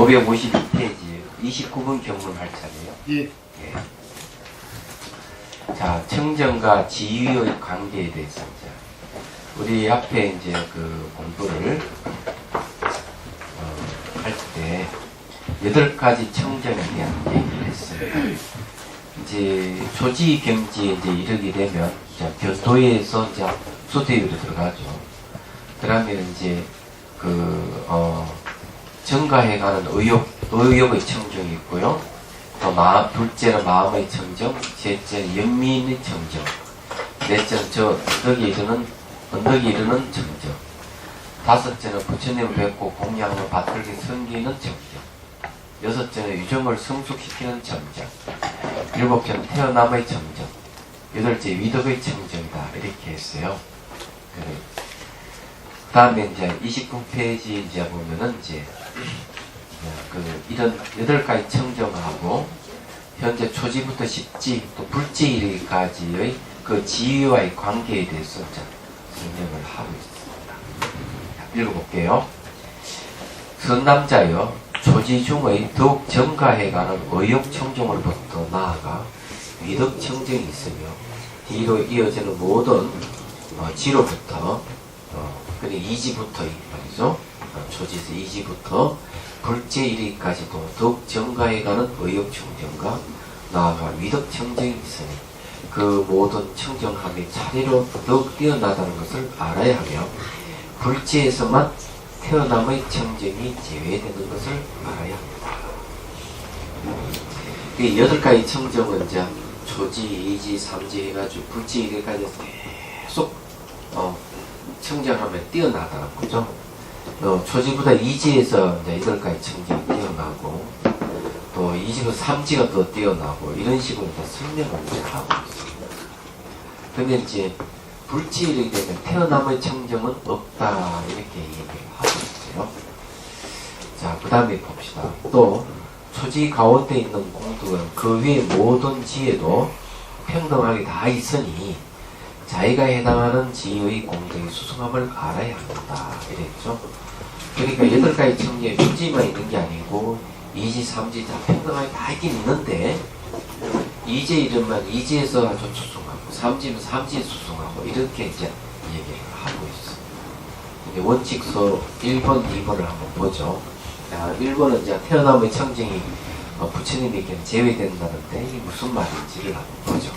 552페이지 29번 경문할 차례요. 예. 예. 자, 청정과 지위의 관계에 대해서 이제 우리 앞에 이제 그 공부를 할 때 8가지 청정에 대한 얘기를 했습니다. 이제 조지경지에 이제 이르게 되면 이제 변도에서 이제 수대위로 들어가죠. 그러면 이제 정가해 가는 의욕의 청정이 있고요. 또 둘째는 마음의 청정, 셋째는 연민의 청정, 넷째는 저 언덕에 이르는 청정, 다섯째는 부처님을 뵙고 공양을 받들게 섬기는 청정, 여섯째는 유정을 성숙시키는 청정, 일곱째는 태어남의 청정, 여덟째 위덕의 청정이다 이렇게 했어요. 그 다음에 이제 29페이지 이제 보면은 이제 이런 8가지 청정하고 현재 초지부터 십지 또 불지 이르기까지의 그 지위와의 관계에 대해서 설명을 하고 있습니다. 읽어볼게요. 선남자여 초지 중의 더욱 정가해가는 의욕 청정으로부터 나아가 위덕 청정이 있으며 뒤로 이어지는 모든 지로부터 그리고 이지부터 말이죠. 초지에서 이지부터 불제 이르기까지도 더욱 정가해가는 의욕 청정과 나아가 위덕 청정이 있으니 그 모든 청정함이 차례로 더욱 뛰어나다는 것을 알아야 하며 불제에서만 태어남의 청정이 제외되는 것을 알아야 합니다. 이 8가지 청정은 이제 초지, 이지, 삼지 해가지고 불제 이르기까지 계속 청정하면 뛰어나다는 거죠. 초지보다 이지에서 이제 8가지 청정이 뛰어나고 또 이지부터 삼지가 더 뛰어나고 이런 식으로 설명을 이제 하고 있습니다. 근데 이제 불지 이르게 되면 태어남의 청정은 없다 이렇게 얘기를 하고 있어요. 자, 그 다음에 봅시다. 또 초지 가운데 있는 공덕은 그 위에 모든 지혜도 평등하게 다 있으니 자기가 해당하는 지의 공덕의 수승함을 알아야 한다 이랬죠. 그러니까 8가지 청정에 불지만 있는 게 아니고 이지, 삼지 다 평등하게 다 있긴 있는데 이제 이러면 이지에서 아주 수승하고 삼지면 삼지에 수승하고 이렇게 이제 얘기를 하고 있어요. 원칙서 1번, 2번을 한번 보죠. 1번은 이제 태어남의 청정이 부처님에게는 제외된다는데 이게 무슨 말인지를 한번 보죠.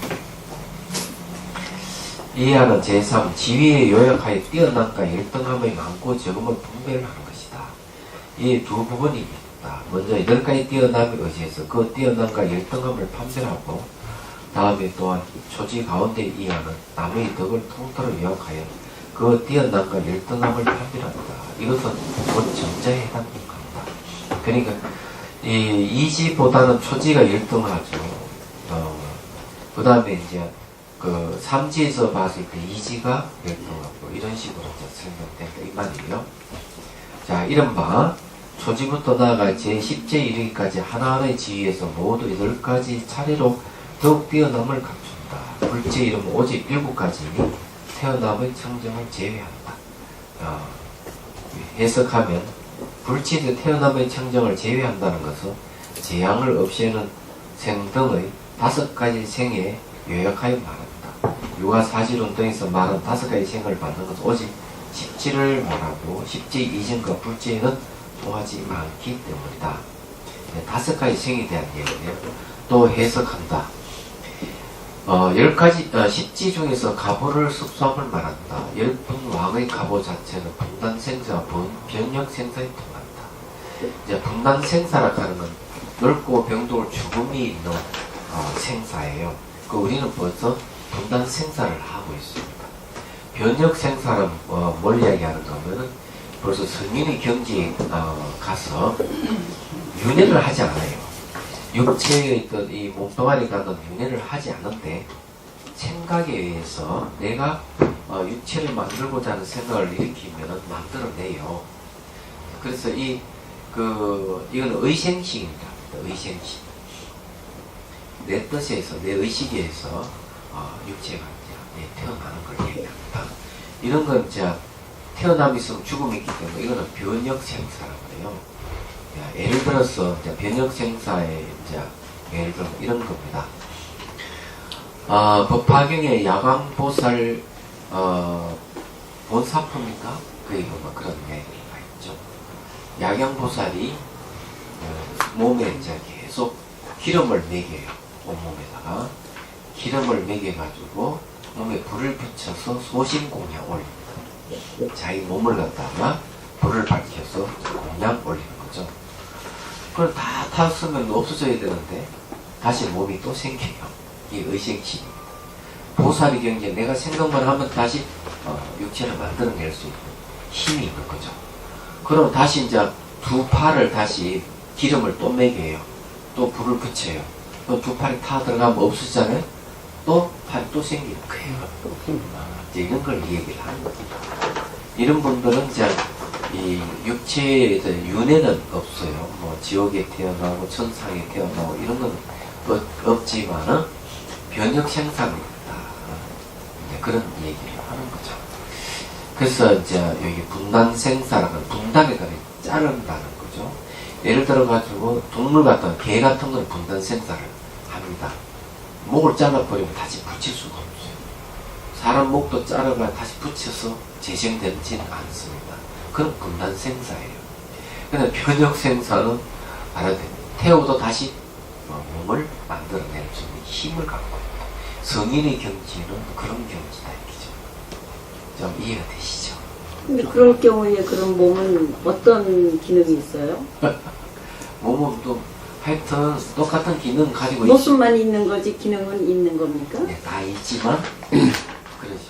이하는 제3 지위에 요약하여 뛰어난가 열등함의 많고 적음을 분별하는 것이다. 이 두 부분이 있다. 먼저 8가지 뛰어남에 의지해서 그 뛰어난가 열등함을 판별하고 다음에 또한 초지 가운데 이하는 남의 덕을 통틀어 요약하여 그 뛰어난가 열등함을 판별한다. 이것은 곧 정자에 해당합니다. 그러니까 이 이지보다는 초지가 열등하죠. 그 다음에 이제 그 삼지에서 봤을 때 이지가 열등하고 이런 식으로 설명된다 이 말이에요. 자, 이른바 초지부터 나아가 제10제 이르기까지 하나하나의 지위에서 모두 8가지 차례로 더욱 뛰어남을 갖춘다. 불제 이름 오직 7가지 태어남의 청정을 제외한다. 해석하면 불치에서 태어남의 청정을 제외한다는 것은 재앙을 없애는 생 등의 5가지 생에 요약하여 말한다. 유아사지론 등에서 말한 5가지 생을 받는 것은 오직 십지를 말하고 십지 이전과 불지에는 통하지 않기 때문이다. 5가지 생에 대한 얘기를 또 해석한다. 10가지, 십지 중에서 가보를 습수함을 말한다. 10분 왕의 가보 자체는 분단생사와 변역생사에 통한다. 이제 분단생사라 하는 건 넓고 병돌 죽음이 있는 생사예요. 우리는 벌써 분단생사를 하고 있습니다. 변역생사는 뭘 이야기하는가 하면은 벌써 성인의 경지에 가서 윤회를 하지 않아요. 육체의 있던 이 몸뚱아리가 윤회를 하지 않는데 생각에 의해서 내가 육체를 만들고자 하는 생각을 일으키면 만들어내요. 그래서 이건 의생식입니다. 의생식. 내 뜻에 의해서, 내 의식에 의해서 육체가 이제 태어나는 걸 얘기합니다. 이런 건 태어남이 있으면 죽음이 있기 때문에 이거는 변역생사라고 해요. 예를 들어서 이제 변역생사의 이제 예를 들어 이런 겁니다. 법화경에 야광보살 본사품인가? 그게 뭐 그런 얘기가 있죠. 야광보살이 몸에 이제 계속 기름을 먹여요. 온몸에다가 기름을 먹여가지고 몸에 불을 붙여서 소신공양 올립니다. 자기 몸을 갖다가 불을 밝혀서 공양 올리는 거죠. 그걸 다 탔으면 없어져야 되는데 다시 몸이 또 생겨요. 이 의식심입니다. 보살이 경제 내가 생각만 하면 다시 육체를 만들어낼 수 있는 힘이 있는 거죠. 그럼 다시 이제 두 팔을 다시 기름을 또 먹여요. 또 불을 붙여요. 또 두 팔이 타 들어가면 없어지잖아요. 또 팔이 또 생기는 거예요. 이제 이런 걸 얘기를 하는 겁니다. 이런 분들은 이제 이 육체에 윤회는 없어요. 뭐 지옥에 태어나고 천상에 태어나고 이런 건 없지만은 변역 생산이 있다. 그런 얘기를 하는 거죠. 그래서 이제 여기 분단 생사라는 분단에다가 자른다는 거죠. 예를 들어 가지고 동물 같은 개 같은 건 분단 생사를 합니다. 목을 잘라버리면 다시 붙일 수가 없어요. 사람 목도 자르가 다시 붙여서 재생되지는 않습니다. 그건 분단 생사예요. 근데 변역 생사는 알아야 됩니다. 태우도 다시 몸을 만들어낼 수 있는 힘을 갖고 있다. 성인의 경지는 그런 경지다 이렇게죠. 좀 이해가 되시죠? 근데 그럴 경우에 그런 몸은 어떤 기능이 있어요? 몸은 또 하여튼 똑같은 기능 가지고 모습만 있는 거지 기능은 있는 겁니까? 네, 다 있지만 그러죠.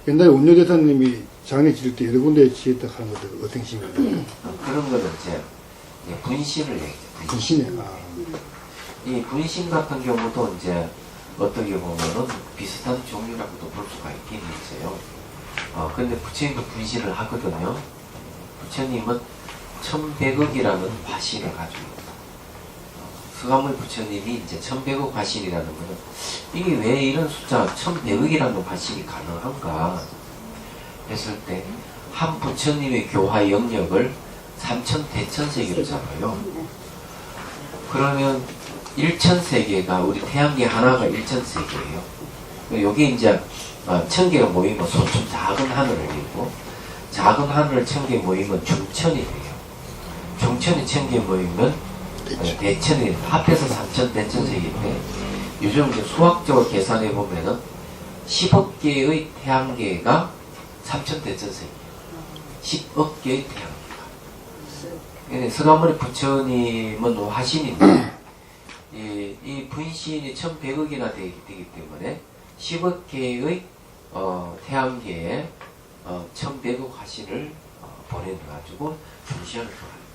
옛날에 원효대사님이 장례 지을 때 여러 군데 지었다 하는 것들 어떤 식입니까? 그런 거는 이제 분신을 얘기죠. 분신에. 이 분신 같은 경우도 이제 어떻게 보면은 비슷한 종류라고도 볼 수가 있긴 있어요. 근데 부처님도 분신을 하거든요. 부처님은 1100억이라는 화신을 가지고 있다. 서가모니 부처님이 이제 1100억 화신이라는 거는 이게 왜 이런 숫자 1100억이라는 화신이 가능한가 했을 때 한 부처님의 교화 영역을 3000대천세계로 잡아요. 그러면 1000세계가 우리 태양계 하나가 1000세계예요. 여기 이제 1000개가 모이면 손좀 작은 하늘을 이루고 작은 하늘 1000개 모이면 중천이 돼요. 중천이 1000개 모이면 대천이 합해서 3000 대천세계인데 요즘 이제 수학적으로 계산해 보면은 10억 개의 태양계가 3000 대천세계예요. 10억 개의 태양계가. 서가모니 부처님은 화신인데 이 분신이 1100억이나 되기 때문에 10억 개의 태양계에 1100억 화신을 보내가지고 분신을 표합니다.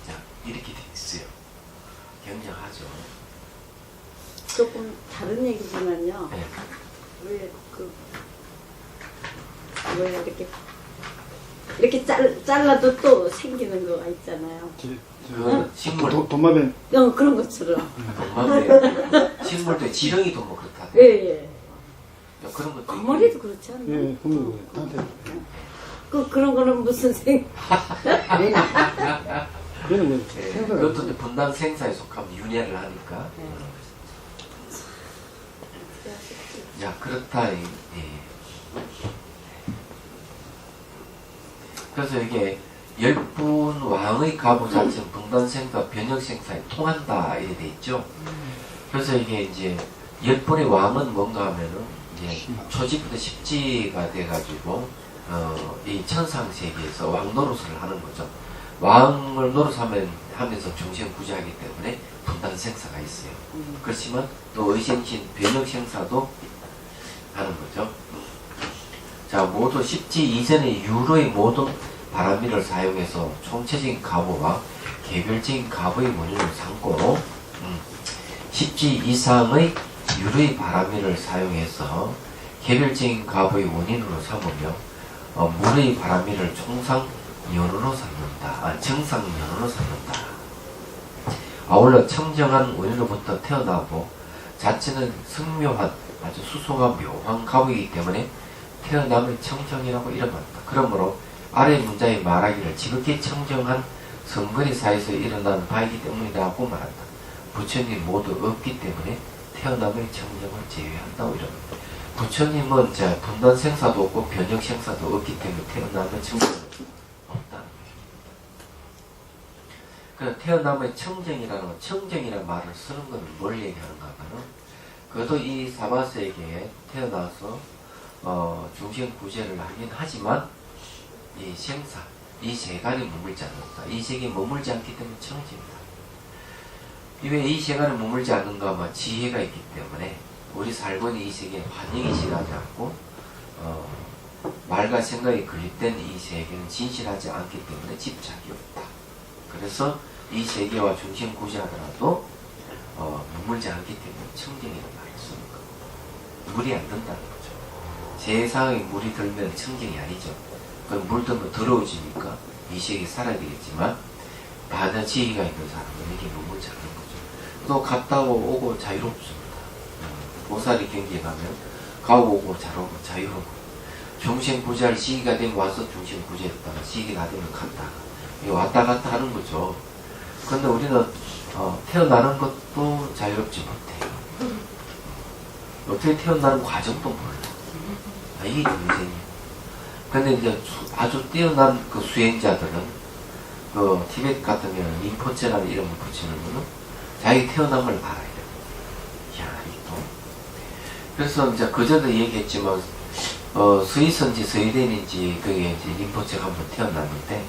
자, 이렇게 돼 있어요. 굉장하죠. 조금 다른 얘기지만요. 네. 왜 이렇게 잘라도 또 생기는 거가 있잖아요. 그 식물 돈마뱀. 그런 것처럼. 식물도 지렁이도 뭐 그렇다. 예. 그런 것도 거머리도 그렇지 않나요? 예, 그런 거. 그런 거는 무슨 그거는 뭐 그것도 이제 분단 생사에 속하면 윤회를 하니까. 야, 그렇다. 그래서 이게 10분 왕의 가부 자체는 분단생사, 변역생사에 통한다 이렇게 돼 있죠. 그래서 이게 이제 10분의 왕은 뭔가 하면은 이제 초지부터 십지가 돼가지고 이 천상세계에서 왕 노릇을 하는 거죠. 왕을 노릇하면서 중생 구제하기 때문에 분단생사가 있어요. 그렇지만 또 의생신, 변역생사도 하는 거죠. 자, 모두 십지 이전의 유로의 모든 바람미를 사용해서 총체적인 가부와 개별적인 가부의 원인을 삼고 십지 이상의 유로의 바람미를 사용해서 개별적인 가부의 원인으로 삼으며 물의 바람미를 총상연으로 삼는다. 정상연으로 삼는다. 아울러 청정한 원인으로부터 태어나고 자체는 성묘한 아주 수소가 묘한 가부이기 때문에 태어남을 청정이라고 이름한다. 그러므로 아래 문자의 말하기를 지극히 청정한 성거리 사이에서 일어나는 바이기 때문이라고 말한다. 부처님 모두 없기 때문에 태어남의 청정을 제외한다고 이럽니다. 부처님은 분단 생사도 없고 변형 생사도 없기 때문에 태어남의 청정은 없다는 거예요. 태어남의 청정이라는 건, 청정이라는 말을 쓰는 것은 뭘 얘기하는가 하면, 그래도 이 사바세계에 태어나서 중생 구제를 하긴 하지만 이 생사, 이 세간에 머물지 않는다. 이 세계에 머물지 않기 때문에 청정이다. 왜 이 세간에 머물지 않는가 하면 지혜가 있기 때문에 우리 살고 있는 이 세계에 환영이 지나지 않고 말과 생각이 건립된 이 세계는 진실하지 않기 때문에 집착이 없다. 그래서 이 세계와 중심 구제하더라도 머물지 않기 때문에 청정이라는 말을 쓰는 겁니다. 물이 안 든다는 거죠. 세상에 물이 들면 청정이 아니죠. 그럼 물 들면 더러워지니까 이 세계에 살아야 되겠지만 바다 지혜가 있는 사람은 이게 머물지 않는 거죠. 또 갔다 오고 자유롭습니다. 보살이 경기에 가면 가고 오고 자유롭고 자유롭고, 중생 구제할 시기가 되면 와서 중생 구제했다가 시기가 안 되면 갔다가 왔다 갔다 하는 거죠. 그런데 우리는 태어나는 것도 자유롭지 못해요. 어떻게 태어나는 과정도 몰라. 이게 전쟁이에요. 근데 이제 아주 뛰어난 그 수행자들은 그 티베트 같은 경우는 림포체라는 이름을 붙이는 거는 자기 태어남을 알아야 돼요. 야, 이거. 그래서 이제 그전에 얘기했지만 스위스인지 스웨덴인지 그게 이제 림포체가 한번 태어났는데,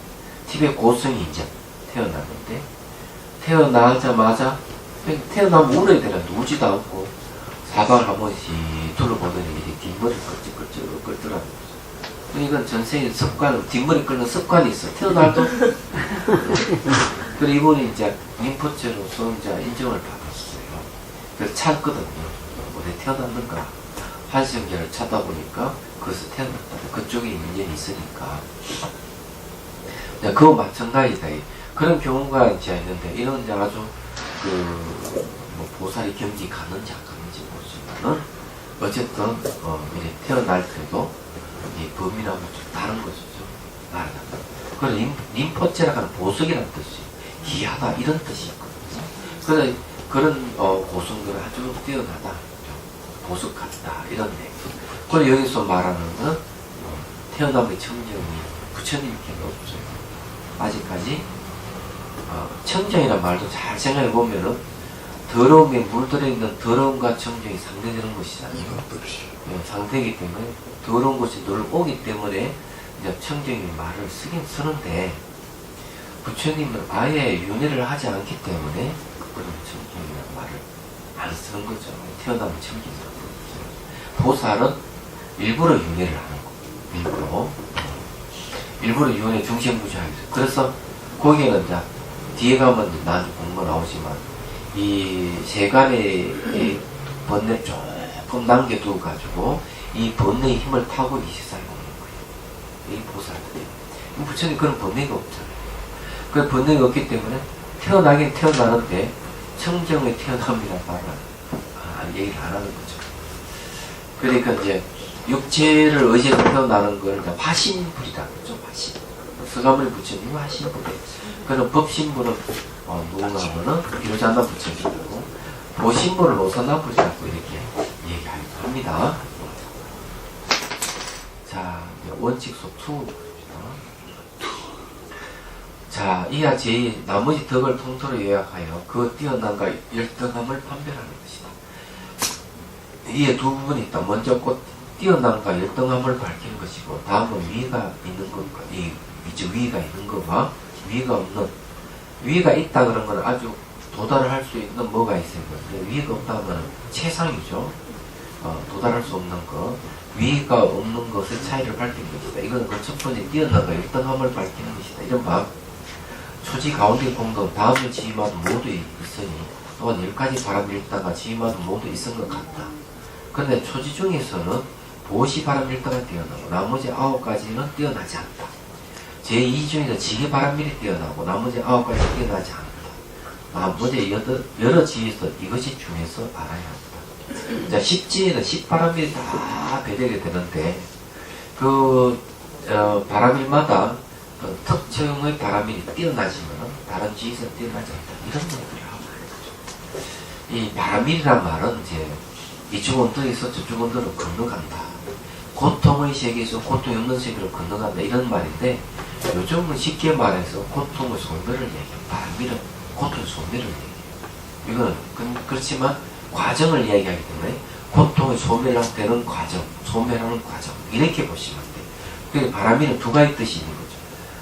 티베트 고승이 이제 태어났는데, 태어나자마자 태어나면 울어야 되는데 울지도 않고 사방 한 번씩 둘러보더니 이제 뒷머리를 끌ጭ끌ጭ 끌더라는 거죠. 이건 전생의 습관, 뒷머리 끄는 습관이 있어. 태어날도. 그리고 이분이 이제 림포체로서 이제 인정을 받았어요. 그래서 찾거든요. 어디 태어났는가? 한성계를 찾다 보니까 거기서 태어났다. 그쪽에 인연이 있으니까. 그거 마찬가지다. 그런 경우가 이제 있는데, 이런 이제 아주 뭐 보살이 경기 가는지 안 가는지 모르지만은 어쨌든 이제 태어날 때도 이 범위라고 좀 다른 거죠. 말하자면. 그래서 림포체라고 하는 보석이라는 뜻이 귀하다 이런 뜻이 있거든요. 그래서 그런 고성들은 아주 뛰어나다, 보석 같다 이런 얘기. 그리고 여기서 말하는 건 태어남의 청정이 부처님께 없어요. 아직까지 청정이라는 말도 잘 생각해 보면은 더러움에 물들어 있는 더러움과 청정이 상대되는 것이잖아요. 상대이기 때문에 더러운 것이 늘 오기 때문에 이제 청정이 말을 쓰긴 쓰는데, 부처님은 아예 윤회를 하지 않기 때문에 그런 청정이라는 말을 안 쓰는 거죠. 태어나면 청정이라고 그러죠. 보살은 일부러 윤회를 하는 거. 일부러 윤회 중심부지하기 위해서. 그래서 거기에는 이제 뒤에 가면 이제 나중에 공부 나오지만 이 세간의 번뇌 조금 남겨두고 가지고 이 번뇌의 힘을 타고 이 세상에 오는 거예요. 이 보살들이. 부처님 그런 번뇌가 없잖아요. 그 번뇌가 없기 때문에 태어나긴 태어나는데 청정의 태어남이라는 말을 얘기를 안 하는 거죠. 그러니까 이제 육체를 의지해서 태어나는 걸 이제 화신불이라고 그러죠. 화신. 서가모니 부처님 화신불이. 그런 법신불은 누군가 하면은 비로자나 부처님이고, 보신불은 오사나 부처라고 이렇게 얘기합니다. 자, 원칙속 2 봅시다. 자, 이하 제 나머지 덕을 통틀어 요약하여 그 뛰어난가 열등함을 판별하는 것이다. 이에 두 부분이 있다. 먼저 곧 뛰어난가 열등함을 밝히는 것이고, 다음은 위가 있는 것과 위가 있는 것과 위가 없는, 위가 있다 그런 건 아주 도달을 할 수 있는 뭐가 있어요. 근데 위가 없다 하면 최상이죠. 도달할 수 없는 것, 위가 없는 것의 차이를 밝히는 것이다. 이건 그 첫 번째 뛰어난가 열등함을 밝히는 것이다. 이런 바 초지 가운데 공동 다음에 지마도 모두 있으니 또한 10가지 바람이 일다가 지마도 모두 있은 것 같다. 그런데 초지 중에서는 보시 바람 일다가 뛰어나고 나머지 9가지는 뛰어나지 않다. 제2 중에서 지게 바람밀이 뛰어나고 나머지 9가지 뛰어나지 않다. 나머지 여러 지에서 이것이 중에서 알아야 한다. 자, 10지에는 10바람밀이 다 배제가 되는데 그 바람밀마다 특정의 바람밀이 뛰어나지만 다른 지위에서 뛰어나지 않다. 이런 얘기를 하고 있는 거죠. 이 바람일이란 말은 이제 이쪽 언덕에서 저쪽 언덕으로 건너간다. 고통의 세계에서 고통이 없는 세계로 건너간다. 이런 말인데 요즘은 쉽게 말해서 고통의 소멸을 얘기해요. 바람일은 고통의 소멸을 얘기해요. 이거는 그렇지만 과정을 이야기하기 때문에 고통의 소멸할 때는 과정, 소멸하는 과정 이렇게 보시면 돼요. 그래서 바람일은 두 가지 뜻이 있는 거죠.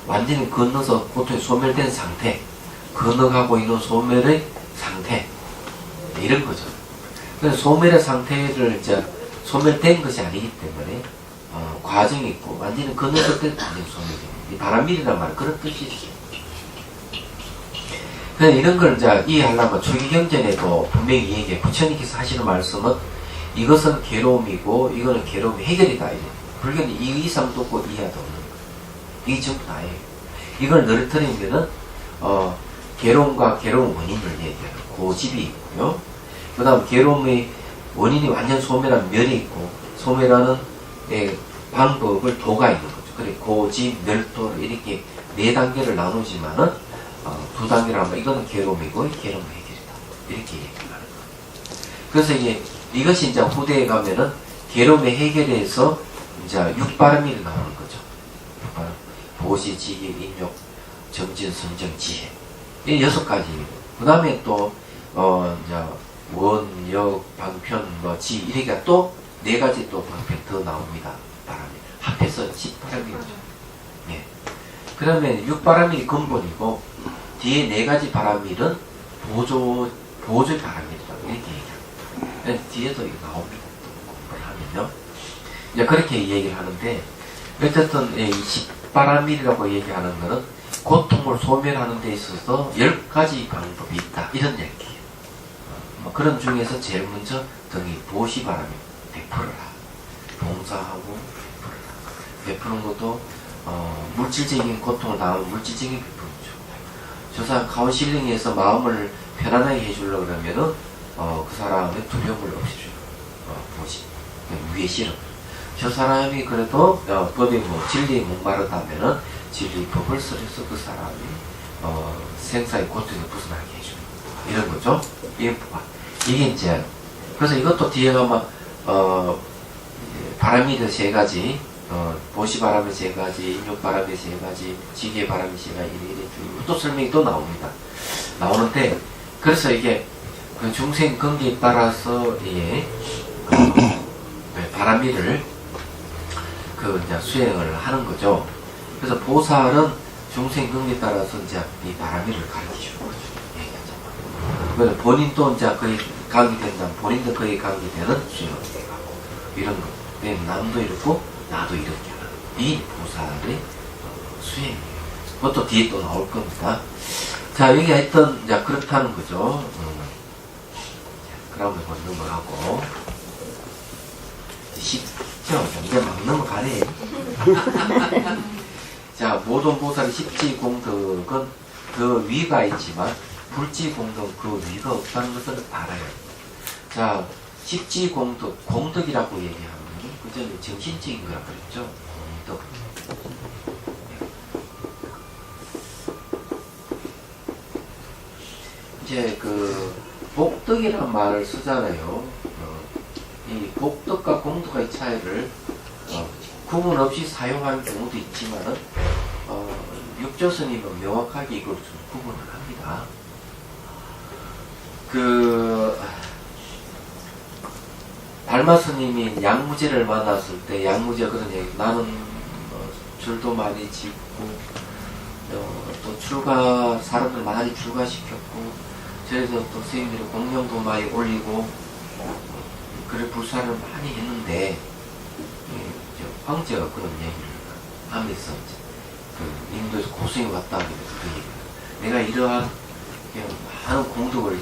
완전히 건너서 고통이 소멸된 상태, 건너가고 있는 소멸의 상태 이런 거죠. 그래서 소멸의 상태를 이제 소멸된 것이 아니기 때문에 과정이 있고 완전히 건너갈 때 완전히 소멸돼요. 이 바람일이란 말은 그런 뜻이 있어요. 그래서 이런 걸 이제 이해하려면 초기경전에도 분명히 얘기해. 부처님께서 하시는 말씀은 이것은 괴로움이고 이거는 괴로움이 해결이다. 이래. 불교는 이 이상도 없고 이하도 없는 거예요. 이게 전부 다예요. 이걸 늘어뜨리면은 괴로움과 괴로운 원인을 얘기해요. 고집이 있고요. 그 다음 괴로움의 원인이 완전 소멸한 면이 있고 소멸하는 방법을 도가 있는 거죠. 그래 고집, 멸도 이렇게 네 단계를 나누지만은 두 단계라면 이거는 괴로움이고 괴로움 해결이다. 이렇게 얘기하는 거예요. 그래서 이것이 이제 후대에 가면은 괴로움의 해결에서 이제 육바람일이 나오는 거죠. 육바람. 보시, 지기, 인욕, 정진, 성정, 지혜. 이 6가지입니다. 그 다음에 또 이제 원, 역, 방편, 지 이렇게 또 4가지 또 방편 더 나옵니다. 바람이 합해서 10바람이죠. 예. 그러면 6바람일이 근본이고 뒤에 4가지 바람일은 보조의 바람일이라고 이렇게 얘기합니다. 뒤에도 이거 나옵니다. 공부를 하면요. 이제 그렇게 얘기를 하는데 어쨌든 이 10바람일이라고 얘기하는 거는 고통을 소멸하는 데 있어서 10가지 방법이 있다. 이런 얘기예요. 그런 중에서 제일 먼저 등이 보시바람이 베풀어라. 봉사하고 베푸는 것도 물질적인 고통을 당하면 물질적인 베푸죠. 저 사람 카운실링에서 마음을 편안하게 해주려고 그러면은 그 사람의 두려움을 없애줘요. 보시 위에 실험. 저 사람이 그래도 법에 진리에 목마르다면은 진리 법을 써서 그 사람이 생사의 고통을 벗어나게 해줘요. 이런 거죠. 이게 이제 그래서 이것도 뒤에 가면 바람이 3가지, 보시바람의 3가지, 인욕바람의 3가지, 지게바람의 3가지 이렇게 또 설명이 또 나옵니다. 나오는데 그래서 이게 그 중생 근기에 따라서 바람일을 이제 수행을 하는 거죠. 그래서 보살은 중생 근기에 따라서 이제 이 바람일을 가르쳐 주는 거죠. 얘기하자면. 본인도 이제 거의 강이 된다면 본인도 거의 강이 되는 수행을 하고 이런 거. 남도 이렇고 나도 이렇게 하는 이 보살의 수행이에요. 그것도 뒤에 또 나올 겁니다. 자, 여기 하여튼 이제 그렇다는 거죠. 그러면 넘어가고 쉽죠? 이제 막 넘어가네. 자, 모든 보살의 십지공덕은 그 위가 있지만 불지공덕은 그 위가 없다는 것을 알아요. 자, 십지공덕, 공덕이라고 얘기하면 그저 정신적인 거라 그랬죠. 공덕. 이제 복덕이라는 말을 쓰잖아요. 이 복덕과 공덕의 차이를 구분 없이 사용하는 경우도 있지만은 육조스님은 명확하게 이걸 좀 구분을 합니다. 달마 스님이 양무제를 만났을 때 양무제가 그런 얘기, 나는 줄도 많이 짓고 또 사람들 많이 출가시켰고 저래서 또 스님들이 공명도 많이 올리고 그래 불사를 많이 했는데 황제가 그런 얘기를 하면서 인도에서 고생이 왔다 하길래 그 얘기를 내가 이러한 많은 공덕을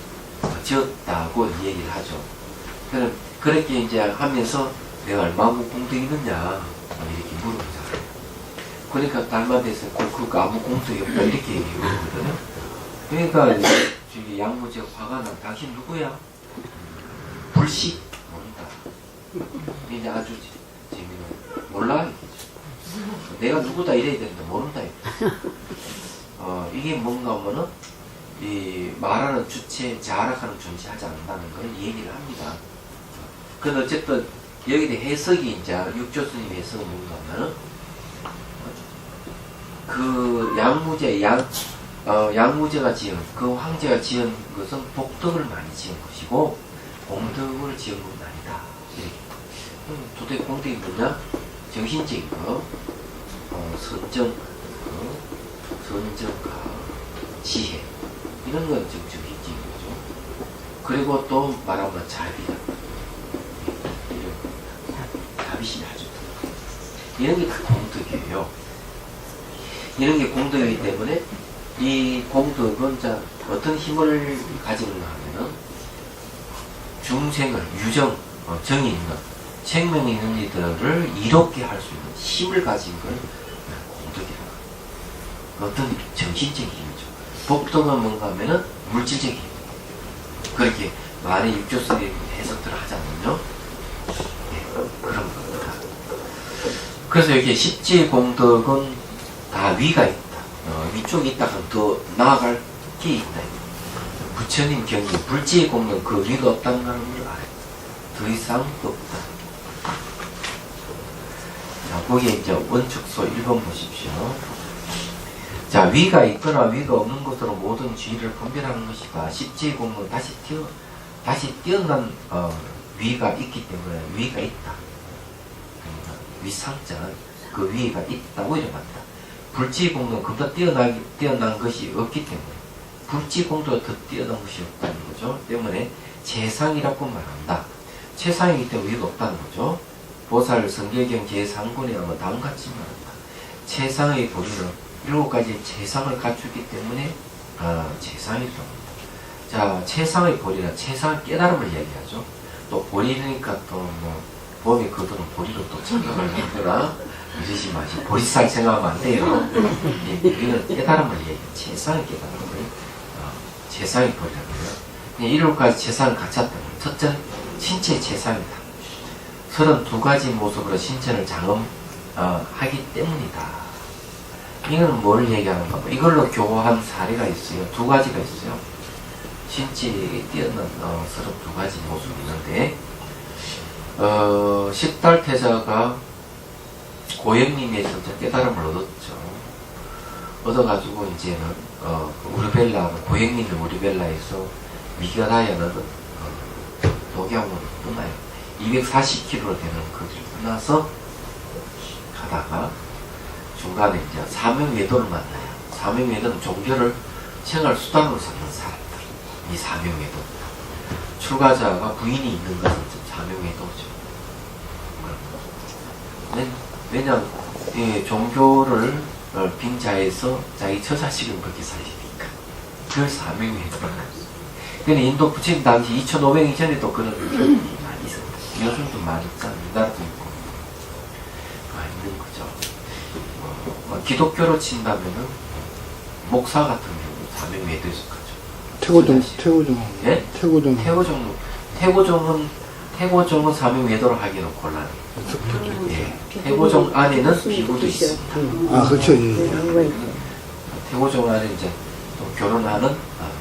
지었다고 얘기를 하죠. 그렇게 이제 하면서 내가 얼마만큼 공덕이 있느냐 이렇게 물어보잖아요. 그러니까 달마대에서 그 아무 공덕이 없다 이렇게 얘기하거든요. 그러니까 저기 양무제가 화가 나. 당신 누구야? 불식 모른다. 이제 아주 재미는 몰라. 내가 누구다 이래야 되는데 모른다. 이게 뭔가 하면은 이 말하는 주체, 자락하는 존재하지 않는다는 걸 얘기를 합니다. 근데 어쨌든 여기에 대해 해석이 이제 육조 스님 해석은 뭔가 하면은 그 양무제가 지은 그 황제가 지은 것은 복덕을 많이 지은 것이고 공덕을 지은 건 아니다. 도대체 공덕이 뭐냐? 정신적인 거, 선정가, 지혜 이런 건 정신적인 거죠. 그리고 또 말하면 자비다. 자비심이 아주 이런 게 다 공덕이에요. 이런 게 공덕이기 때문에 이 공덕은 자 어떤 힘을 가지는가 하면은 중생을 유정, 정이 있는 생명이 있는 이들을 이롭게 할 수 있는 힘을 가진 걸 공덕이라고 합니다. 어떤 정신적인 힘이죠. 복덕은 뭔가 하면은 물질적인 힘. 그렇게 말의 육조스님 해석들을 하자면요. 네, 그런 겁니다. 그래서 여기 십지 공덕은 다 위가 있다. 위쪽에 있다가 더 나아갈 게 있다. 부처님 경기 불지의 공덕 그 위가 없다는 걸 알아요. 더 이상 없다. 자, 거기에 이제 원축소 1번 보십시오. 자, 위가 있거나 위가 없는 것으로 모든 주의를 분별하는 것이다. 십지의 공덕은 다시 뛰어난 위가 있기 때문에 위가 있다. 그러니까 위상자 그 위가 있다고 이름합니다. 불지 공덕은 그보다 뛰어난 것이 없기 때문에 불지 공덕가 더 뛰어난 것이 없다는 거죠. 때문에 최상이라고 말한다. 최상이기 때문에 위가 없다는 거죠. 보살 성계경 제3권에 하면 다음같이 말한다. 최상의 보리는 7가지 최상을 갖추기 때문에 최상이라고 합니다. 자, 최상의 보리는 최상의 깨달음을 얘기하죠. 또 보리니까 또 뭐 법에 거두는 보리로 또 착각을 하거나 이러지 마시. 보리살 생각하면 안 돼요. 우리는 깨달음을 얘기해요. 최상의 깨달음을 최상의 보리라고요. 7가지 최상을 갖췄다는 거예요. 첫째는 신체의 최상이다. 32가지 모습으로 신체를 장엄하기 때문이다. 이거는 뭘 얘기하는가? 이걸로 교화한 사례가 있어요. 2가지가 있어요. 신체에 뛰어난 32가지 모습이 있는데 10달 태자가 고영님에서 깨달음을 얻었죠. 얻어가지고 이제는 우르벨라 고영님의 우르벨라에서 미견하여는 독양으로 떠나요. 240km 되는 거리를 떠나서 가다가 중간에 이제 사명외도를 만나요. 사명외도는 종교를 생활 수단으로 삼는 사람들. 이 사명외도. 출가자가 부인이 있는 것은 사명외도죠. 왜냐하면 종교를 빙자해서 자기 처자식을 그렇게 살리니까. 그걸 사명외도라고 했어요. 근데 인도 부처님 당시 2500년 이전에도 그런 일이 많이 있었다. 요즘도 많이 있잖아요. 우리나라도 있고. 많이 있는 거죠. 기독교로 친다면은 목사 같은 경우 사명외도에 속하죠. 태고종. 예? 태고종은 사명외도를 하기는 곤란해요. 예. 태고종 안에는 비구도 있습니다. 아, 그렇죠. 예. 태고종 안에 이제 또 결혼하는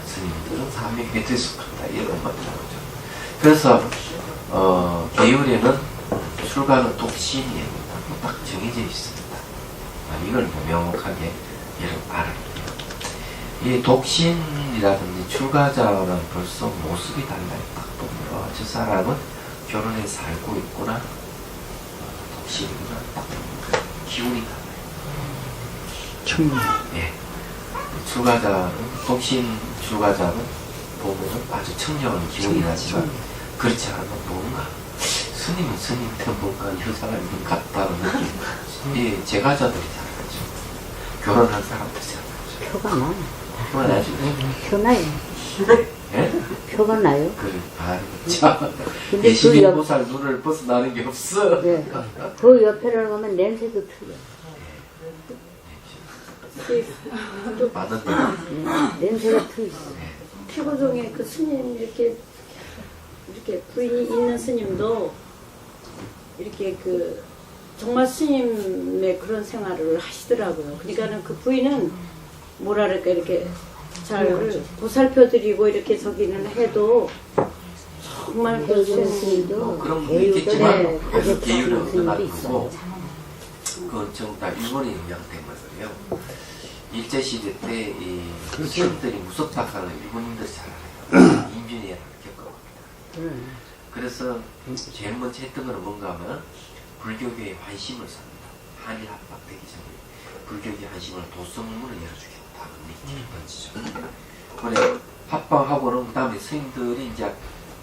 스님들은 사명외도에 속한다. 이런 것만 나오죠. 그래서 계율에는 출가는 독신이에요. 딱 정해져 있습니다. 이걸 명확하게 여러분 알아야 돼요. 이 독신이라든지 출가자는 벌써 모습이 달라요. 딱 보면 저 사람은 결혼해 살고 있구나, 독신이구나, 딱 보면 기운이 달라요. 청년. 예. 독신 출가자는 보면은 아주 청정한 기운이 나지만 그렇지 않으면 뭔가 스님은 스님한테 뭔가 이상한 분 같다는 느낌. 예, 제가자들이 잘 알죠. 결혼한 사람도 잘 알죠. 표가 나. 표가 나죠? 표 나요. 예? 표가 나요. 그래, 참. 근데 그 21보살 눈을 벗어나는 게 없어. 네. 그 옆에를 보면 냄새도 틀려. 맞는데. 냄새가 틀려. 태고종에 그 스님 이렇게 부인이 있는 스님도 이렇게 정말 스님의 그런 생활을 하시더라고요. 그러니까는 그 부인은 뭐랄까 이렇게 잘 보살펴드리고 이렇게 저기는 해도 정말 그 스님도 그런 분도 있겠지만 네. 그래서 계율은 스님도 어긋나고 있어요. 그건 전부 다 일본의 영향 때문이에요. 일제시대 때 이 그렇죠. 시험들이 무섭다 하는 일본인들이 잘 알아요. 인준이라는 겪어봅니다. 그래서 제일 먼저 했던 건 뭔가 하면 불교계의 환심을 삽니다. 한일 합박되기 전에 불교계 환심을 도성문을 열어주겠다는 미끼를 던지죠. 그래 합방하고는 그 다음에 스님들이 이제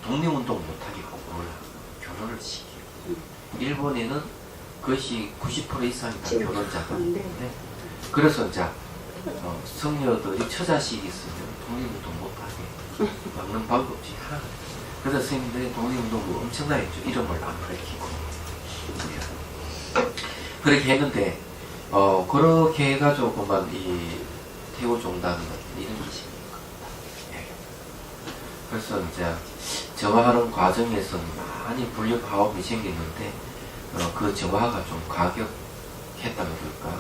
독립운동 못하겠고 뭘 결혼을 시켜요. 일본에는 그것이 90% 이상이 다 결혼자들인데 그래서 이제 성녀들이 처자식이 있으면 독립운동 못하게 막는 방법 중에 하나. 그래서 스님들이 독립운동을 엄청나게 했죠. 이름을 안 밝히고 그렇게 했는데 그렇게 해가지고 그만 이 태고종단은 이런 것입니다. 예. 그래서 이제 정화하는 과정에서는 많이 불협화음이 생겼는데 그 정화가 좀 과격했다고 그럴까.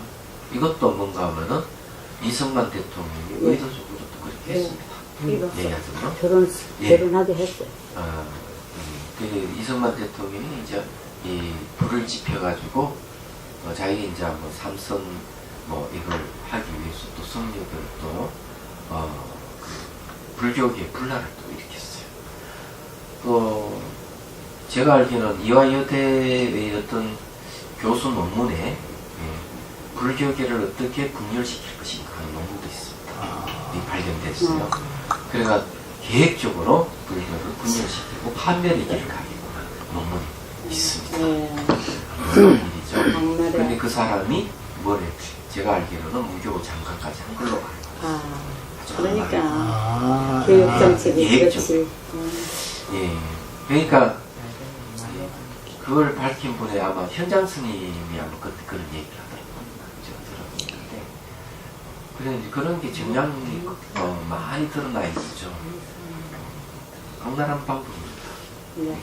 이것도 뭔가 하면은 이승만 대통령이 의도적으로 또 그렇게 했습니다. 결혼하게 했어요. 그 이승만 대통령이 이제 이 불을 지펴가지고 자기 이제 뭐 삼선 뭐 이걸 하기 위해서 또 성녀들도 그 불교계 분란을 또 일으켰어요. 또 제가 알기로는 이화여대의 어떤 교수 논문에 불교계를 어떻게 분열시킬 것인가 하는 논문도 있습니다. 이 발견됐어요. 그래가 계획적으로 불교를 분열시키고 판멸의 길을 가겠구나 논문이 있습니다. 그런 일이죠. 근데 그 사람이 뭐래? 제가 알기로는 무교 장관까지 한 걸로 알고 있어요. 그러니까 교육 정책이 계획적으로. 그렇지. 예. 그러니까 그걸 밝힌 분이 아마 현장 스님이 아마 그때 그런 얘기를 하더라고요. 제가 들었는데 그런 그런 게 정량이 많이 드러나 있죠. 악랄한 방법입니다. 네.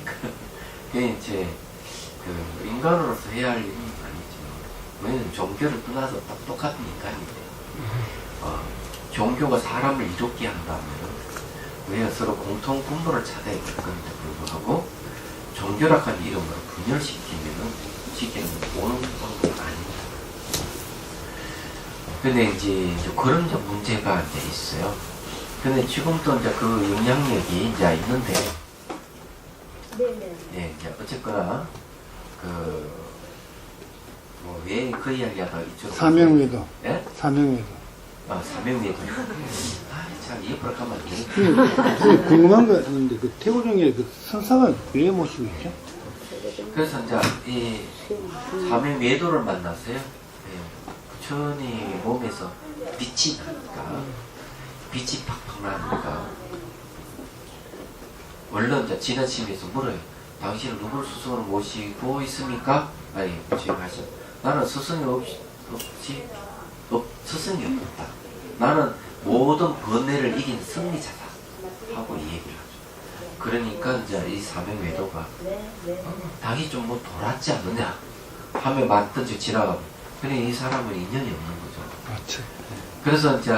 그게 이제 그 인간으로서 해야 할 일은 아니지만 왜냐면 종교를 떠나서 딱 똑같은 인간인데 종교가 사람을 이롭게 한다면 왜 서로 공통 분모를 찾아야 될 건데 불구하고 종교락한 이름으로 분열시키면은 시키는 옳은 방법은 아닙니다. 근데 이제 그런 이제 문제가 이제 있어요. 근데 지금도 이제 그 영향력이 이제 있는데, 예, 이제 어쨌거나 뭐 왜 그 이야기하다 이쪽 사명외도. 예? 사명외도. 사명외도. 참 이해를 가면 안 돼. 궁금한 거 있는데 그 태고종의 그 선사가 왜 모시고 있죠? 그래서 이제 이 사명외도를 만났어요. 예. 부처님 몸에서 빛이 나니까 빛이 팍팍 나니까 원래 이제 지나치면서 물어요. 당신은 누굴 스승으로 모시고 있습니까? 아니 부처님 하셔. 나는 스승이 스승이 없다. 나는 모든 번뇌를 이긴 승리자다 하고 이 얘기를 하죠. 그러니까 이제 이 사명외도가 당이 좀 뭐 돌았지 않느냐 하면 맞든지 지나가면 근데 이 사람은 인연이 없는 거죠. 그렇죠. 그래서 이제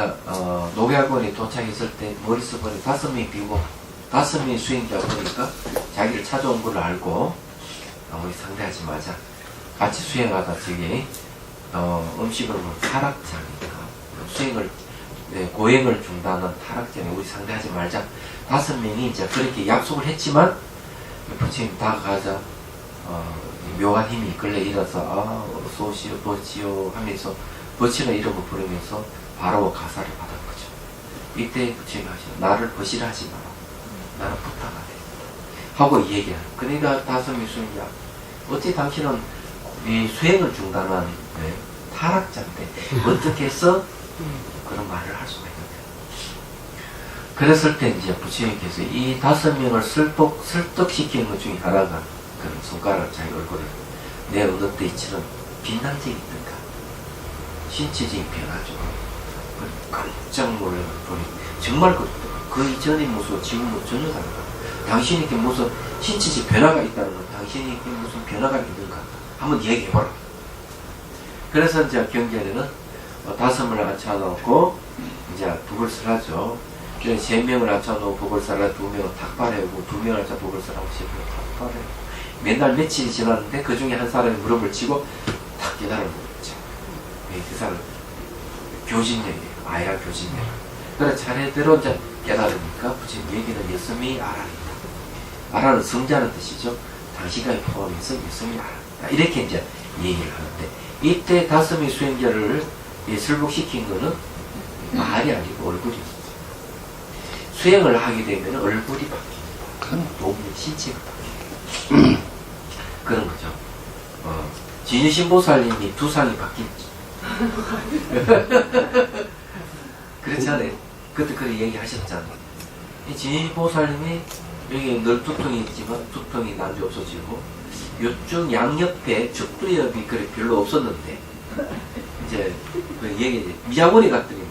녹약원에 도착했을 때 머릿속에 5명이 비고 5명이 수행자 보니까 자기를 찾아온 걸 알고 우리 상대하지 마자. 같이 수행하다 저기 음식을 먹는 타락장이니까 수행을 고행을 중단한 타락장에 우리 상대하지 말자. 5명이 이제 그렇게 약속을 했지만 부처님 다가가자 묘한 힘이 이끌려 일어서 어서 오시오 버지오 하면서 버치는 이름을 부르면서 바로 가사를 받은 거죠. 이때 부처님 하시죠. 나를 버시하지 마라. 나는 부탁하네. 하고 이 얘기하는. 그러니까 5명이 수행자. 어찌 당신은 이 수행을 중단한 타락자인데 어떻게 해서 그런 말을 할 수가 있는데. 그랬을 때 이제 부처님께서 이 5명을 설득시키는 것 중에 하나가 그런 손가락을 자기 얼굴에 내 어느 때 이처럼 빛난 적이 있던가 신체적인 변화죠. 깜짝 놀라는 보니 정말 그 이전의 모습과 지금은 전혀 다르다. 당신에게 무슨 신체적 변화가 있다는 건 당신에게 무슨 변화가 있는가 한번 얘기해봐라. 그래서 이제 경전에는 5명을 앉혀놓고 이제 북을설 하죠. 그래서 3명을 앉혀놓고 북을설 하고 2명은 탁발해오고 2명을 앉혀 북을설 하고 3명은 탁발해오고 맨날 며칠이 지났는데 그 중에 한 사람이 무릎을 치고 탁 깨달은 거죠. 그 사람 교진력이에요. 아야 교진력. 그래 차례대로 이제 깨달으니까 부처님 얘기는 여섬이 아라이다. 아라는 성자는 뜻이죠. 당시까지 포함해서 여섬이 아라이다. 이렇게 이제 얘기를 하는데 이때 다섯의 수행자를 설복시킨 거는 말이 아니고 얼굴이었어요. 수행을 하게 되면 얼굴이 바뀝니다. 몸의 신체가 바뀝니다. 그런 거죠. 진유신보살님이 두상이 바뀌었죠. 그렇잖아요. 그때 그렇게 얘기하셨잖아요. 이 진유신보살님이 여기 늘 두통이 있지만 두통이 난데 없어지고 요쪽 양옆에 죽두엽이 그래 별로 없었는데 이제 그 얘기 미자원이 갔더니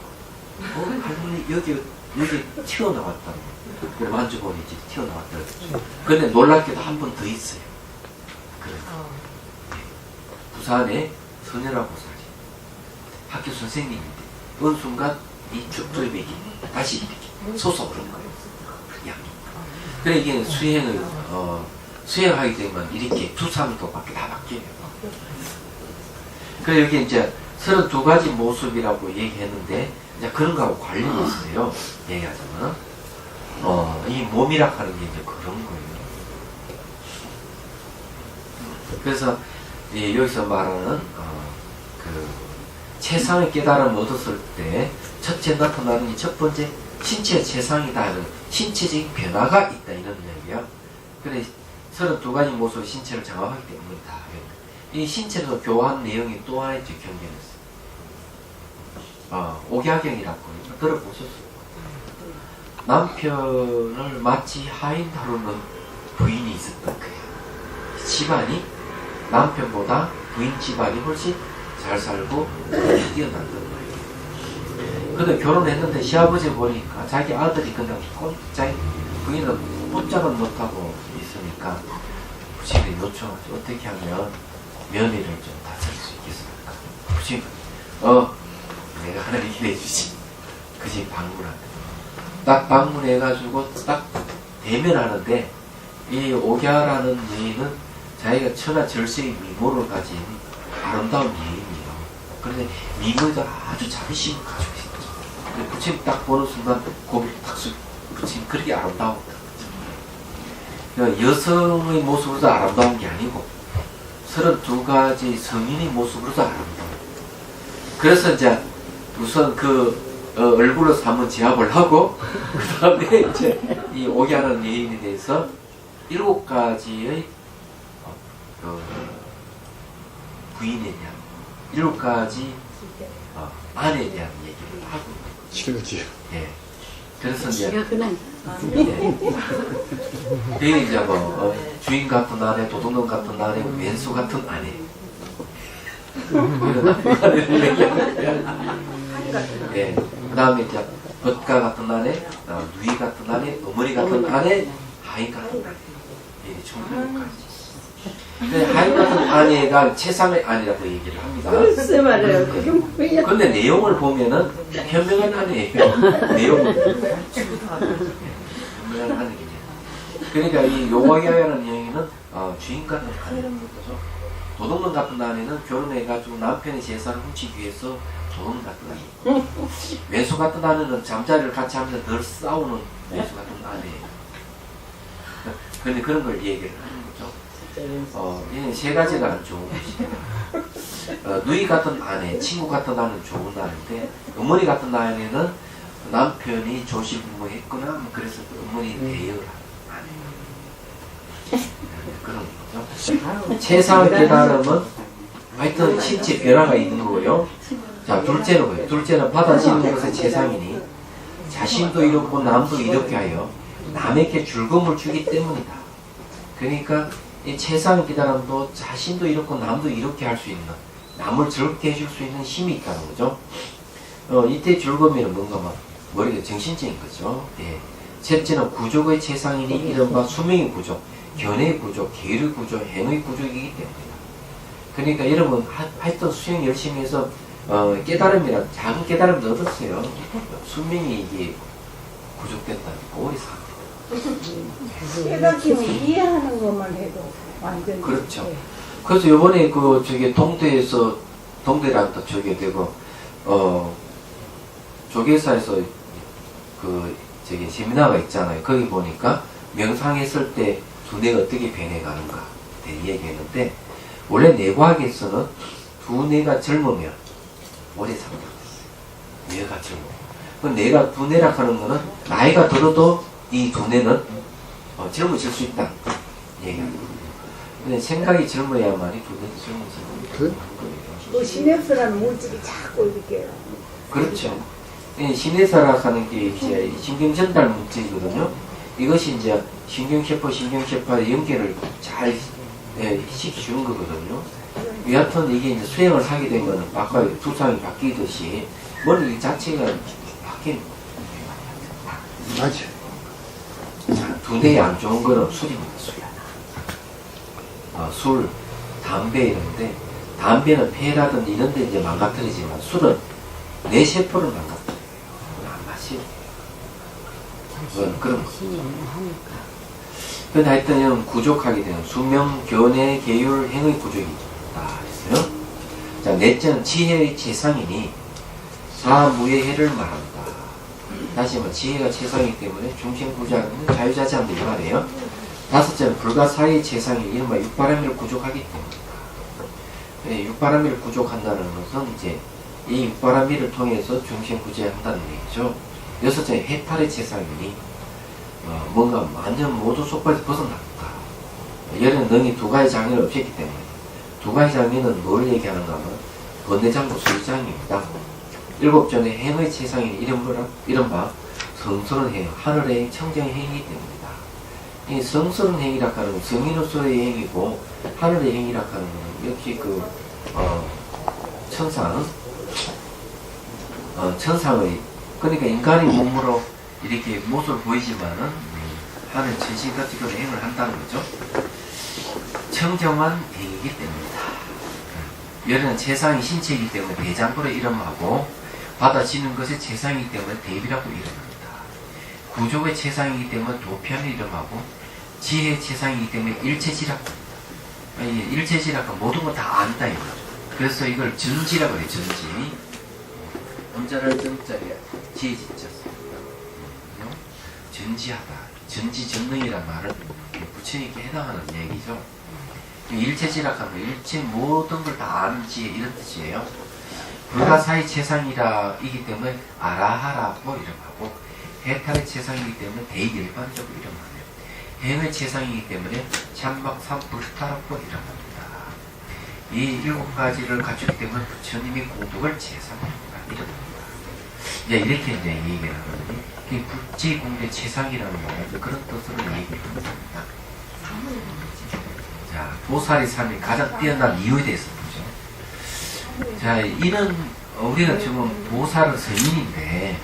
할머니 여기 튀어나왔다고. 그래 만져보니 이제 튀어나왔다고. 근데 놀랍게도 한 번 더 있어요. 그래. 부산에 선현아 보살이 학교 선생님인데 어느 순간 이 죽두엽이 다시 이렇게 솟아오른 거예요. 양이. 그래 이게 수행하게 되면 이렇게 두상도 다 바뀌어요. 그래 여기 이제 32가지 모습이라고 얘기했는데 이제 그런 거하고 관련이 있어요. 얘기하자면 이 몸이라 하는 게 이제 그런 거예요. 그래서 여기서 말하는 그 최상의 깨달음을 얻었을 때 첫째 나타나는 게 첫 번째 신체 최상이다 하는 신체적인 변화가 있다 이런 이야기야. 그래 32가지 모습의 신체를 장악하기 때문이다. 이 신체에서 교환 내용이 또 하나의 경계였어요. 옥야경이라고 들어보셨어요? 남편을 마치 하인 다루는 부인이 있었던 거예요. 집안이 남편보다 부인 집안이 훨씬 잘 살고 뛰어난단 말이에요. 근데 결혼했는데 시아버지 보니까 자기 아들이 그냥 자기 부인은 꼼짝을 못하고 있으니까 부친이 요청하죠. 어떻게 하면 며느리를 좀 다스릴 수 있겠습니까? 부친 내가 하나님 기대해주지. 그 집 방문한다. 딱 방문해가지고 딱 대면하는데 이 옥야라는 여인은 자기가 천하 절세의 미모를 가진 아름다운 여인이에요. 그런데 미모에도 아주 자비심을 가지고 있었죠. 부친 딱 보는 순간 고개를 탁 숙이고 부친 그렇게 아름다웠다. 여성의 모습으로도 아름다운 게 아니고 32가지 성인의 모습으로도 아름다워요. 그래서 이제 우선 얼굴로 한번 제압을 하고 그 다음에 이제 이 옥야라는 여인에 대해서 7가지의 부인에 대한 7가지 아내에 대한 얘기를 하고 싫어지요. 예. 그래서 이제 그냥 그게 이제 주인 같은 아내, 도둑놈 같은 아내, 왼수 같은 아내. 예. 그 다음에 이제 벗가 같은 아내, 누이 같은 아내, 어머니 같은 아내, 하인 같은 아내. 이게 총 7가지. 하인 같은 아내가 최상의 아내라고 얘기를 합니다. 글쎄 말이에요. 그게 뭐야? 근데 내용을 보면은 현명한 아내예요. 내용을. 현명한 아내예요. 그러니까 이 요과기하라는 여인은 주인 같은 아내죠. 도둑놈 같은 아내는 결혼해가지고 남편의 재산을 훔치기 위해서 도둑놈 같은 아내. 외수 같은 아내는 잠자리를 같이 하면서 늘 싸우는 외수 같은 아내예요. 근데 그런 걸 얘기를 하는 거죠. 얘는 3가지가 안 좋은 것이에요. 누이 같은 아내, 친구 같은 아내는 좋은 아내인데 어머니 같은 아내는 남편이 조실부모했거나 그래서 어머니 대여를 하는 아내. 그런 거죠. 최상의 깨달음은 하여튼 신체 변화가 있는 거고요. 자, 둘째는 뭐예요? 둘째는 받아지는 것의 최상이니 자신도 이렇고 남도 이렇게 하여 남에게 즐거움을 주기 때문이다. 그러니까 이 최상의 깨달음도 자신도 이렇고 남도 이렇게 할 수 있는, 남을 즐겁게 해줄 수 있는 힘이 있다는 거죠. 이때 즐거움이는 뭔가 막 머리가 정신적인 거죠. 예. 셋째는 구족의 최상이니 이른바 수명의 구족, 견해의 구족, 계율의 구족, 행의 구족이기 때문이다. 그러니까 여러분 하여튼 수행 열심히 해서 깨달음이란 작은 깨달음도 얻었어요. 수명이 이게 부족된다니까 오래 삽니다. 깨닫기는 이해하는 것만 해도 완전히. 그렇죠. 그래서 요번에 그 저기 동대랑 또 저기 되고 조계사에서 그 저기 세미나가 있잖아요. 거기 보니까 명상했을 때 두뇌가 어떻게 변해가는가 얘기했는데 원래 뇌과학에서는 두뇌가 젊으면 오래 산다. 뇌가 젊어. 그 뇌가 두뇌라 하는 거는 나이가 들어도 이 두뇌는 젊어질 수 있다. 얘기합니다. 근데 생각이 젊어야만이 두뇌도 젊어지는 그래? 거예요. 그 시냅스라는 물질이 자꾸 이렇게. 그렇죠. 시내사라 하는 게 이제 신경 전달 물질이거든요. 이것이 이제 신경세포 연결을 잘 시켜주는 거거든요. 여하튼 이게 이제 수행을 하게 되면 아까 두상이 바뀌듯이 머리 자체가 바뀌는 거예요. 맞아. 두뇌에 안 좋은 거는 술입니다. 술, 담배 이런데 담배는 폐라든지 이런 데 이제 망가뜨리지만 술은 내 세포를 망가뜨려요. 안 마시고. 그런 거. 근데 하여튼 부족하게 되는 수명, 견해, 계율, 행의 부족이 있다 했어요. 자, 넷째는 지혜의 최상이니 사무예해를 말한다. 다시 한번 지혜가 최상이기 때문에 중심부자는 자유자재한다 이 말이에요. 다섯째는 불가사의 최상이 이른바 육바라밀을 구족하기 때문이다. 육바라밀을 구족한다는 것은 이제 이 육바라밀을 통해서 중심부재한다는 얘기죠. 여섯째 해탈의 최상이니 뭔가 완전 모두 속까지 벗어났다. 열은 능히 두 가지 장애는 없었기 때문에 두 가지 장애는 뭘 얘기하는가 하면 번뇌장구 수장입니다. 일곱째는 행의 최상인 이른바 성스러운 행, 하늘의 행, 청정의 행이기 때문이다. 이 성스러운 행이라 하는 건 성인으로서의 행이고 하늘의 행이라 하는 건 역시 천상의 그러니까 인간의 몸으로 이렇게 모습을 보이지만은 하늘 천신 같은 그런 행을 한다는 거죠. 청정한 행이기 때문이다. 열은 최상의 신체이기 때문에 대장부를 이름하고 받아지는 것의 최상이기 때문에 대비라고 이름합니다. 구족의 최상이기 때문에 도편을 이름하고 지혜의 최상이기 때문에 일체지라고 합니다. 일체지라고 모든 걸 다 안다 이거죠. 그래서 이걸 전지라고 해요. 전지. 엄자를 전자에 지혜지자 전지하다. 전지전능이란 말은 부처님께 해당하는 얘기죠. 일체지라 하면 일체 모든 걸 다 아는 지혜 이런 뜻이에요. 불가사의 최상이라이기 때문에 아라하라고 이름하고 해탈의 최상이기 때문에 대일반적으로 이름하네요. 행의 최상이기 때문에 참박삼불타라고 이름합니다. 이 일곱 가지를 갖추기 때문에 부처님이 공덕을 최상이라고 이름합니다. 이제 이렇게 이제 얘기를 하거든요. 이 불지공대 최상이라는 말은 그런 뜻으로 얘기를 합니다. 자, 보살의 삶이 가장 뛰어난 이유에 대해서 보죠. 자, 이런 우리가 지금 보살은 서인인데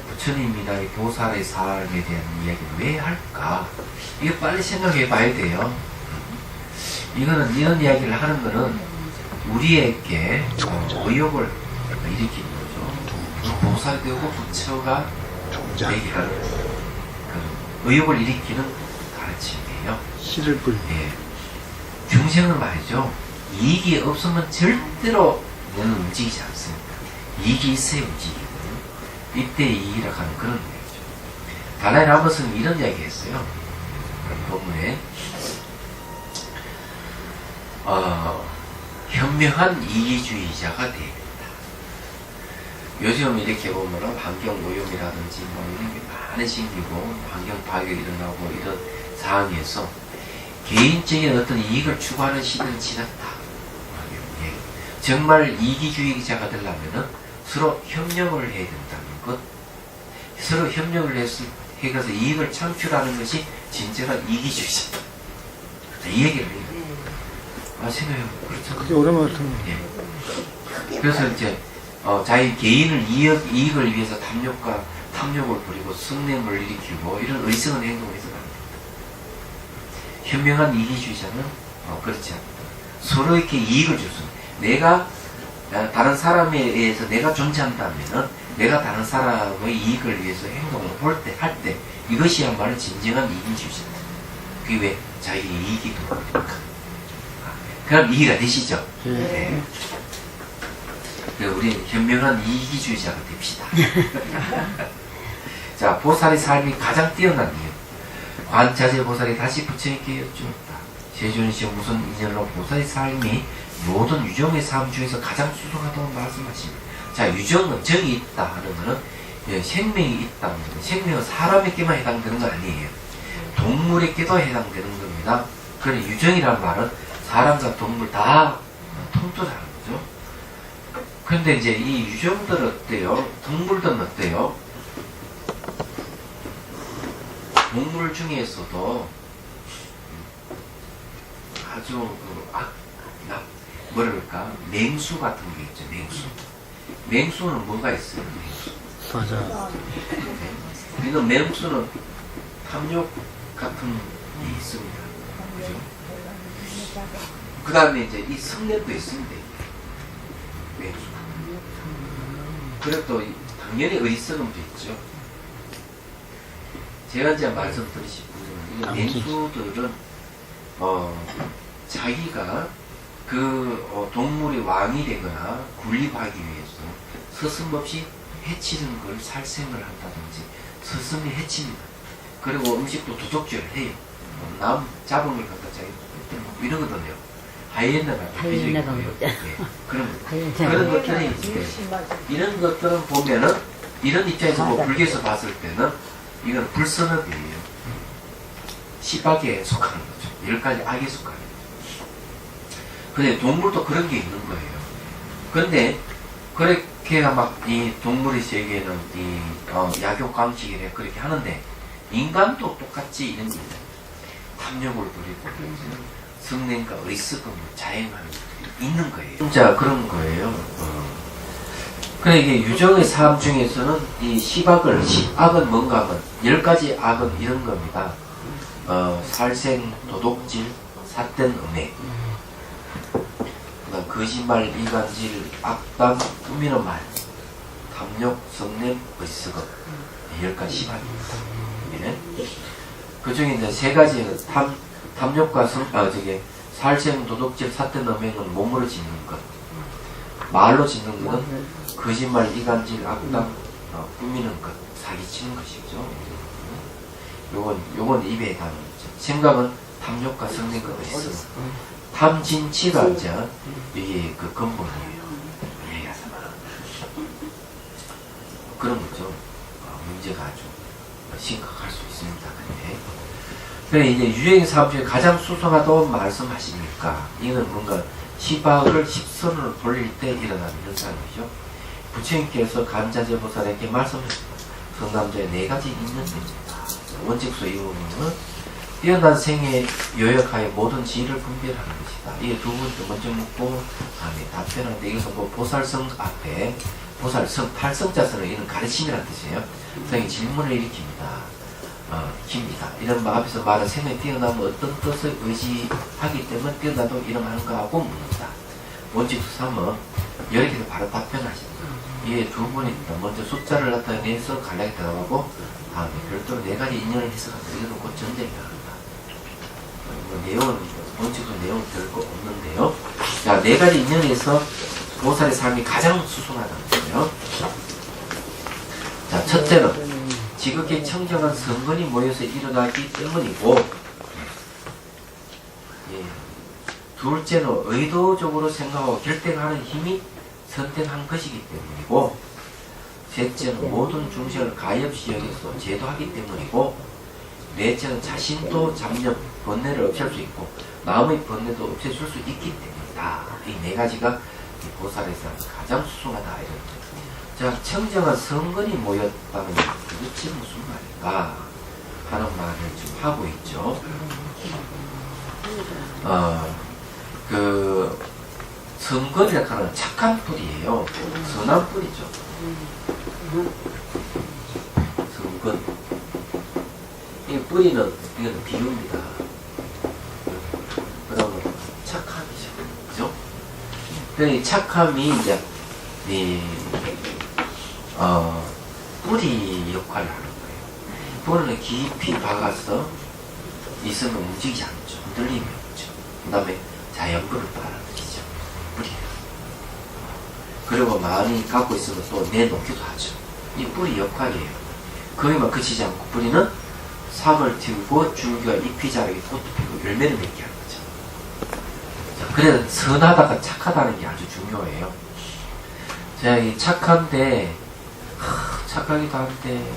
부처님이나 이 보살의 삶에 대한 이야기를 왜 할까? 이거 빨리 생각해 봐야 돼요. 이거는 이런 이야기를 하는 거는 우리에게 의욕을 일으키는 거죠. 보살이 되고 부처가 얘기하는 그 의욕을 일으키는 가르침이에요. 씨를 뿌리. 예. 중생은 말이죠. 이익이 없으면 절대로 너는 움직이지 않습니다. 이익이 있어야 움직이거든요. 이때 이익이라고 하는 그런 얘기죠. 달라이 라마스는 이런 이야기 했어요. 본문에 현명한 이기주의자가 되야 된다. 요즘 이렇게 보면은 환경 오염이라든지 뭐 이런 게 많이 생기고 환경 파괴가 일어나고 이런 상황에서 개인적인 어떤 이익을 추구하는 시대는 지났다. 정말 이기주의자가 되려면은 서로 협력을 해야 된다는 것, 서로 협력을 해서 이익을 창출하는 것이 진정한 이기주의자다. 이 얘기를 해요. 생각해요. 그렇죠. 그게 오랜만에 듣는 예. 그래서 이제 자기 개인을 이익을 위해서 탐욕을 부리고 성냄을 일으키고 이런 의성한 행동을 해서는 안 됩니다. 현명한 이기주의자는 그렇지 않다. 서로에게 이익을 줄 수 있는 내가 다른 사람에 의해서 내가 존재한다면은 내가 다른 사람의 이익을 위해서 행동을 할 때 이것이야말로 진정한 이기주의다. 그게 왜 자기 이익이 되니까. 그럼 이해가 되시죠? 네. 우리 현명한 이기주의자가 됩시다. 자, 보살의 삶이 가장 뛰어난 이유. 관자재 보살이 다시 부처님께 여쭈었다. 세존시여 무슨 인연으로 보살의 삶이 모든 유정의 삶 중에서 가장 수상하다고 말씀하십니다. 자, 유정은 정이 있다 하는 것은 생명이 있다는 거는 생명은 사람에게만 해당되는 거 아니에요. 동물에게도 해당되는 겁니다. 그런 유정이란 말은 사람과 동물 다 통틀하는 거죠. 그런데 이제 이 유정들 어때요? 동물들은 어때요? 동물 중에서도 아주 뭐랄까 맹수 같은 게 있죠. 맹수. 맹수는 뭐가 있어요? 맹수. 맞아. 우리는 맹수는 탐욕 같은 게 있습니다. 그죠? 그 다음에 이제 이 성냄도 있습니다. 맹수. 그리고 또 당연히 어리석음도 있죠. 제가 이제 말씀드리신 분은 이 맹수들은 자기가 동물의 왕이 되거나 군림하기 위해서 서슴없이 해치는 걸 살생을 한다든지 서슴이 해칩니다. 그리고 음식도 도둑질을 해요. 남 잡은 걸 갖다 자기 이러거든요. 하이에나가 하이에나가 거예요. 먹자. 예, 그런 하이에나가 것들이 이런 것들은 보면은 이런 입장에서 뭐 불교에서 봤을 때는 이건 불선업이에요. 시박에 속하는 거죠. 10가지 악에 속하는 거죠. 근데 동물도 그런 게 있는 거예요. 그런데 그렇게 막 이 동물의 세계는 이 약욕 강식이래 그렇게 하는데 인간도 똑같이 이런 게 있어요. 탐욕을 부리고 성냄과 어리석음을 자행하는 것들이 있는 거예요. 진짜 그런 거예요. 그래 이게 유정의 삶 중에서는 이 악은 뭔가 하면 10가지 악은 이런 겁니다. 살생, 도둑질, 삿된 음해, 그다음 거짓말, 이간질, 악담, 꾸미는 말, 탐욕, 성냄, 어리석음 10가지 시박입니다. 예. 그 중에 이제 3가지 탐욕과 살생, 도둑질, 삿된 음해는 몸으로 짓는 것, 말로 짓는 것은 거짓말, 이간질, 악담, 꾸미는 것, 사기치는 것이죠. 요건 입에 해당하는 거죠. 생각은 탐욕과 성냄과 어리석음. 탐진치가 이제 이게 그 근본이에요. 그런 거죠. 문제가 아주 심각할 수 있습니다. 그래 이제 유행의 삶 중에 가장 수상하다고 말씀하십니까? 이는 뭔가 시박을 십선으로 돌릴 때 일어나는 현상이죠. 부처님께서 간자재보살에게 말씀하셨습니다. 성남자의 4가지 인연입니다. 원칙수 이후는 뛰어난 생에 요약하여 모든 지혜를 분별하는 것이다. 이게 두 번째 먼저 묻고 다음에 답변하는데 이것은 뭐 보살성 앞에 보살성, 팔성자성은 이런 가르침이라는 뜻이에요. 성이 질문을 일으킵니다. 깁니다. 이런 앞에서 말한 생에 뛰어나면 어떤 뜻을 의지하기 때문에 뛰어나도 일어나는가 하고 묻는다. 원칙수 3은 이렇게 바로 답변하십니다. 이게 두 번이 있다. 먼저 숫자를 나타내서 간략히 대답하고 다음에 별도로 4가지 인연을 해석한다. 이거는 곧 전쟁이 나간다. 내용은 원칙수 내용은 별거 없는데요. 자, 4가지 인연에서 보살의 삶이 가장 수순하다는 거예요. 자, 첫째는 지극히 청정한 성근이 모여서 일어나기 때문이고, 예. 둘째는 의도적으로 생각하고 결정하는 힘이 선택한 것이기 때문이고, 셋째는 모든 중생을 가엾이 여겨서 제도하기 때문이고, 넷째는 자신도 잡념, 번뇌를 없앨 수 있고 남의 번뇌도 없애줄 수 있기 때문이다. 이 4가지가 보살에서 가장 수승하다 이런 거죠. 자, 청정한 성근이 모였다는 그것이 무슨 말인가 하는 말을 좀 하고 있죠. 그 성근이라고 하는 착한 뿌리예요. 선한 뿌리죠. 성근. 이 뿌리는 이건 비유입니다. 그러면 착함이죠. 그죠? 그 착함이 이제 뿌리 역할을 하는 거예요. 뿌리는 깊이 박아서 있으면 움직이지 않죠. 흔들림이 없죠. 그 다음에 자연분을 빨아들이죠. 뿌리가. 그리고 많이 갖고 있으면 또 내놓기도 하죠. 이 뿌리 역할이에요. 거기만 그치지 않고 뿌리는 삽을 틔우고 줄기가 잎이 자라게 꽃도 피고 열매를 맺게 하는 거죠. 자, 그래서 선하다가 착하다는 게 아주 중요해요. 제가 이 착한데 착하기도 한데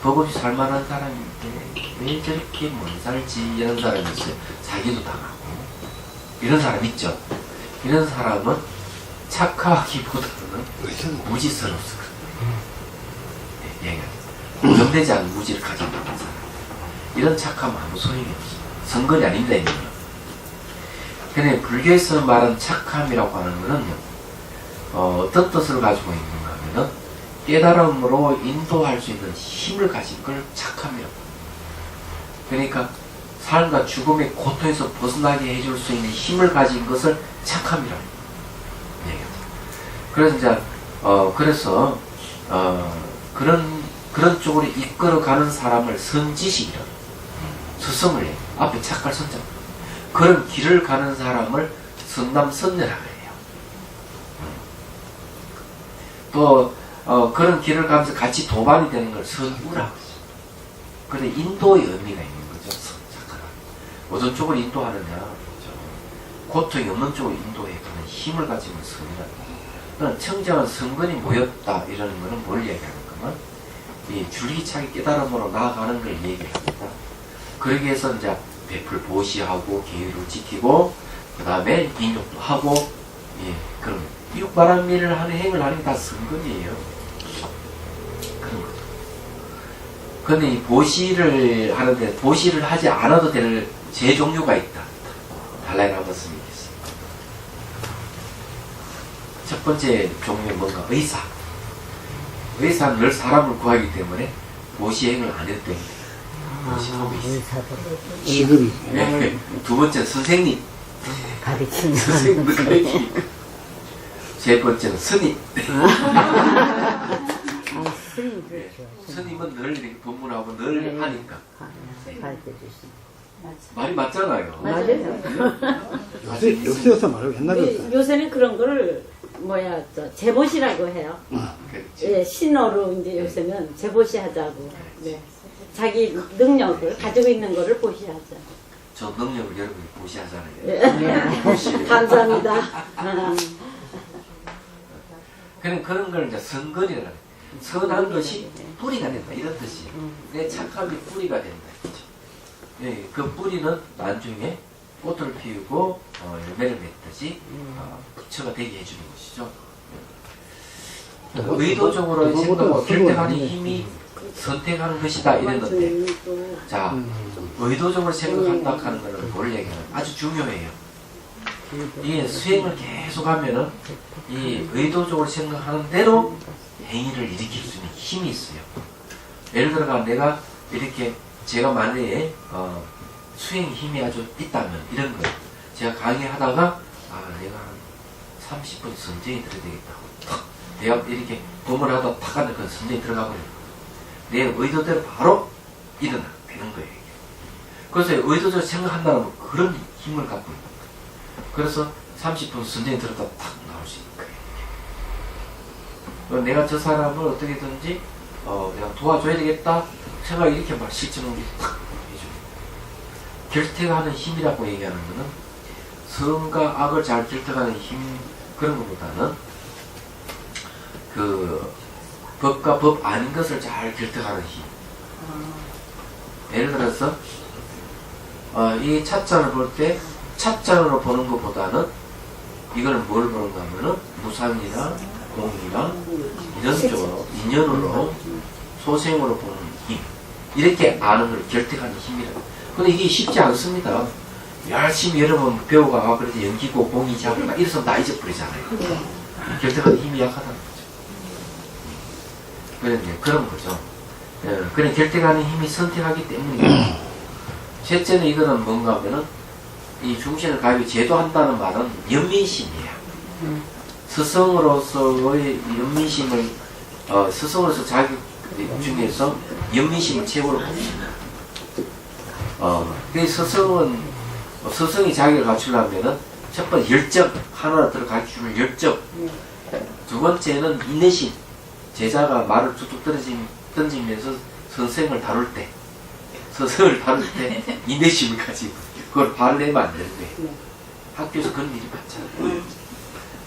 법 없이 살만한 사람인데 왜 저렇게 못 살지 이런 사람이 있어요. 자기도 당하고 이런 사람 있죠. 이런 사람은 착하기보다는 무지스러웠을 거예요. 고정되지 않은 무지를 가지고 있는 사람. 이런 착함은 아무 소용이 없어요. 선거리 아닙니다. 이거는. 근데 불교에서 말하는 착함이라고 하는 거는요, 어떤 뜻을 가지고 있는가 하면은 깨달음으로 인도할 수 있는 힘을 가진 걸 착함이라고 합니다. 그러니까 삶과 죽음의 고통에서 벗어나게 해줄 수 있는 힘을 가진 것을 착함이라고 얘기합니다. 그래서 이제 그런 쪽으로 이끌어가는 사람을 선지식이라고 스승을 해요. 앞에 착할 선자. 그런 길을 가는 사람을 선남선녀라고 해요. 또 그런 길을 가면서 같이 도반이 되는 걸 선우라고 하죠. 그런데 인도의 의미가 있는 거죠. 착하다. 어떤 쪽으로 인도하느냐. 그렇죠? 고통이 없는 쪽으로 인도해 그런 힘을 가진 걸 선이라고. 청정한 성근이 모였다 이러는 거는 뭘 얘기하는 거면 이 줄기차게 깨달음으로 나아가는 걸 얘기합니다. 그러기 위해서 이제 베풀 보시하고 계율을 지키고 그 다음에 인욕도 하고 그런 육바람미를 하는 행을 하는 게 다 성근이에요. 그런 거죠. 근데 이 보시를 하는데 보시를 하지 않아도 될 제 종류가 있다. 달라이 라마 스님이 있습니다. 첫 번째 종류는 뭔가 의사. 의사는 늘 사람을 구하기 때문에 보시행을 안 해도 됩니다. 보시하고 있어요. 지금 네. 두 번째는 선생님. 가르치는 선생님을 가르치기. 세 번째는 스님. 스님 그렇죠. 스님은 늘 이렇게 법문하고 늘 하니까. 가르쳐 주시는. 말이 맞잖아요. 맞아요. 요새여서 말고 옛날에 요새는 그런 거를 제보시라고 해요. 그렇지. 예, 신어로 이제 요새는 제보시 하자고. 네. 자기 능력을 가지고 있는 거를 보시하자. 저 능력을 여러분이 보시하잖아요. 예. 보시. 감사합니다. 그런 걸 이제 선근이라고 해요. 선한 것이 뿌리가 된다 이런 뜻이에요. 내 착함이 뿌리가 된다. 그렇죠? 예, 그 뿌리는 나중에 꽃을 피우고 열매를 맺듯이 부처가 되게 해주는 것이죠. 의도적으로 생각하고 결정하는 힘이 선택하는 것이다 이랬는데, 자, 의도적으로 생각한다 하는 것은 뭘 얘기하면 아주 중요해요. 이 수행을 계속하면은 이 의도적으로 생각하는 대로 행위를 일으킬 수 있는 힘이 있어요. 예를 들어가 내가 이렇게 제가 만약에 수행 힘이 아주 있다면 이런 거 제가 강의하다가 내가 한 30분 선정이 들어야 되겠다. 내가 이렇게 법문하다 탁 하면 그 선정이 들어가 버려요. 내 의도대로 바로 일어나 되는 거예요. 그래서 의도적으로 생각한다면 그런 힘을 갖고 있는 거예요. 그래서 30분 선정이 들었다 탁 나올 수 있는 거예요. 내가 저 사람을 어떻게든지 내가 도와줘야 되겠다 생각이 이렇게 막 실증을 탁 해줘요. 결택하는 힘이라고 얘기하는 거는 선과 악을 잘 결택하는 힘 그런 것보다는 그 법과 법 아닌 것을 잘 결택하는 힘. 예를 들어서 이 찻잔을 볼 때 찻잔으로 보는 것보다는 이거는 뭘 보는가 하면은 무상이나 공이나 이런 쪽으로 인연으로 소생으로 보는 힘 이렇게 아는 걸 결택하는 힘이라고. 근데 이게 쉽지 않습니다. 열심히 여러 번 배워가 그래도 연기고 공이 잡을까 이래서 다 잊어버리잖아요. 결택하는 힘이 약하다는 거죠. 그런 거죠. 그런 결택하는 힘이 선택하기 때문이에요. 셋째는 이거는 뭔가 하면은 이 중신을 가지고 제도한다는 말은 연민심이에요. 스승으로서의 연민심을 스승으로서 자기 중에서 연민심을 최고로 갖춥니다. 그 스승이 자기를 갖추려면은 첫 번째 열정, 하나 더 가르치는 열정. 두 번째는 인내심. 제자가 말을 툭툭 던지면서 스승을 다룰 때 인내심을 가지고 그걸 발휘하면 안 되는 거예요. 학교에서 그런 일이 많잖아요.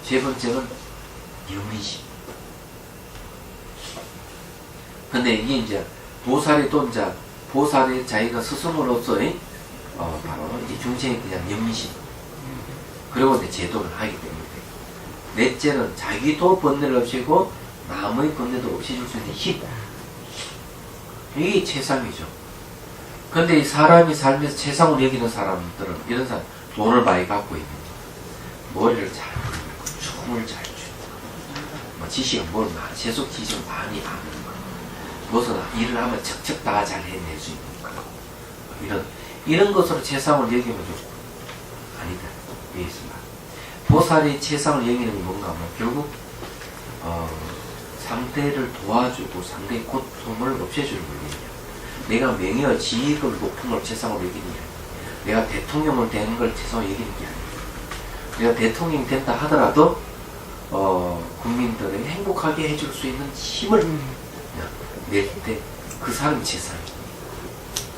세 번째는 연민심. 근데 이게 이제 보살의 돈자, 보살의 자기가 스승으로서의 바로 이제 중생에 대한 연민심. 그리고 이제 제도를 하기 때문에. 넷째는 자기도 번뇌를 없애고 남의 번뇌도 없애줄 수 있는 힘. 이게 최상이죠. 근데 이 사람이 살면서 최상으로 여기는 사람들은 이런 사람 돈을 많이 갖고 있는 거, 머리를 잘 굴리고 춤을 잘 추고 뭐 지식은 뭘 많이 세속 지식을 많이 아는 거, 무슨 일을 하면 척척 다 잘 해낼 수 있는 거, 이런 것으로 최상을 여기면 좋고 아니다. 여기 있습니다. 보살이 최상을 여기는 게 뭔가 하면 결국 상대를 도와주고 상대의 고통을 없애주는 거예요. 내가 명예와 지위를 높은 걸 최상으로 여기는 게 아니야. 내가 대통령을 되는 걸 최상으로 여기는 게 아니야. 내가 대통령이 된다 하더라도 국민들을 행복하게 해줄 수 있는 힘을 낼 때 그 사람이 최상이야.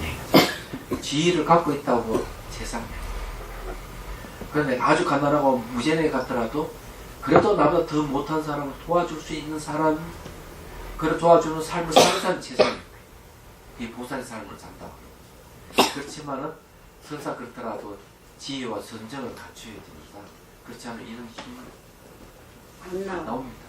네. 지위를 갖고 있다고 최상이야. 그런데 아주 가난하고 무재능에 갔더라도 그래도 나보다 더 못한 사람을 도와줄 수 있는 사람, 그래 도와주는 삶을 사는 사람이 최상이야. 이 보살의 삶을 산다. 그렇지만은 설사 그렇더라도 지혜와 선정을 갖춰야 됩니다. 그렇지 않으면 이런 힘은 안 나옵니다.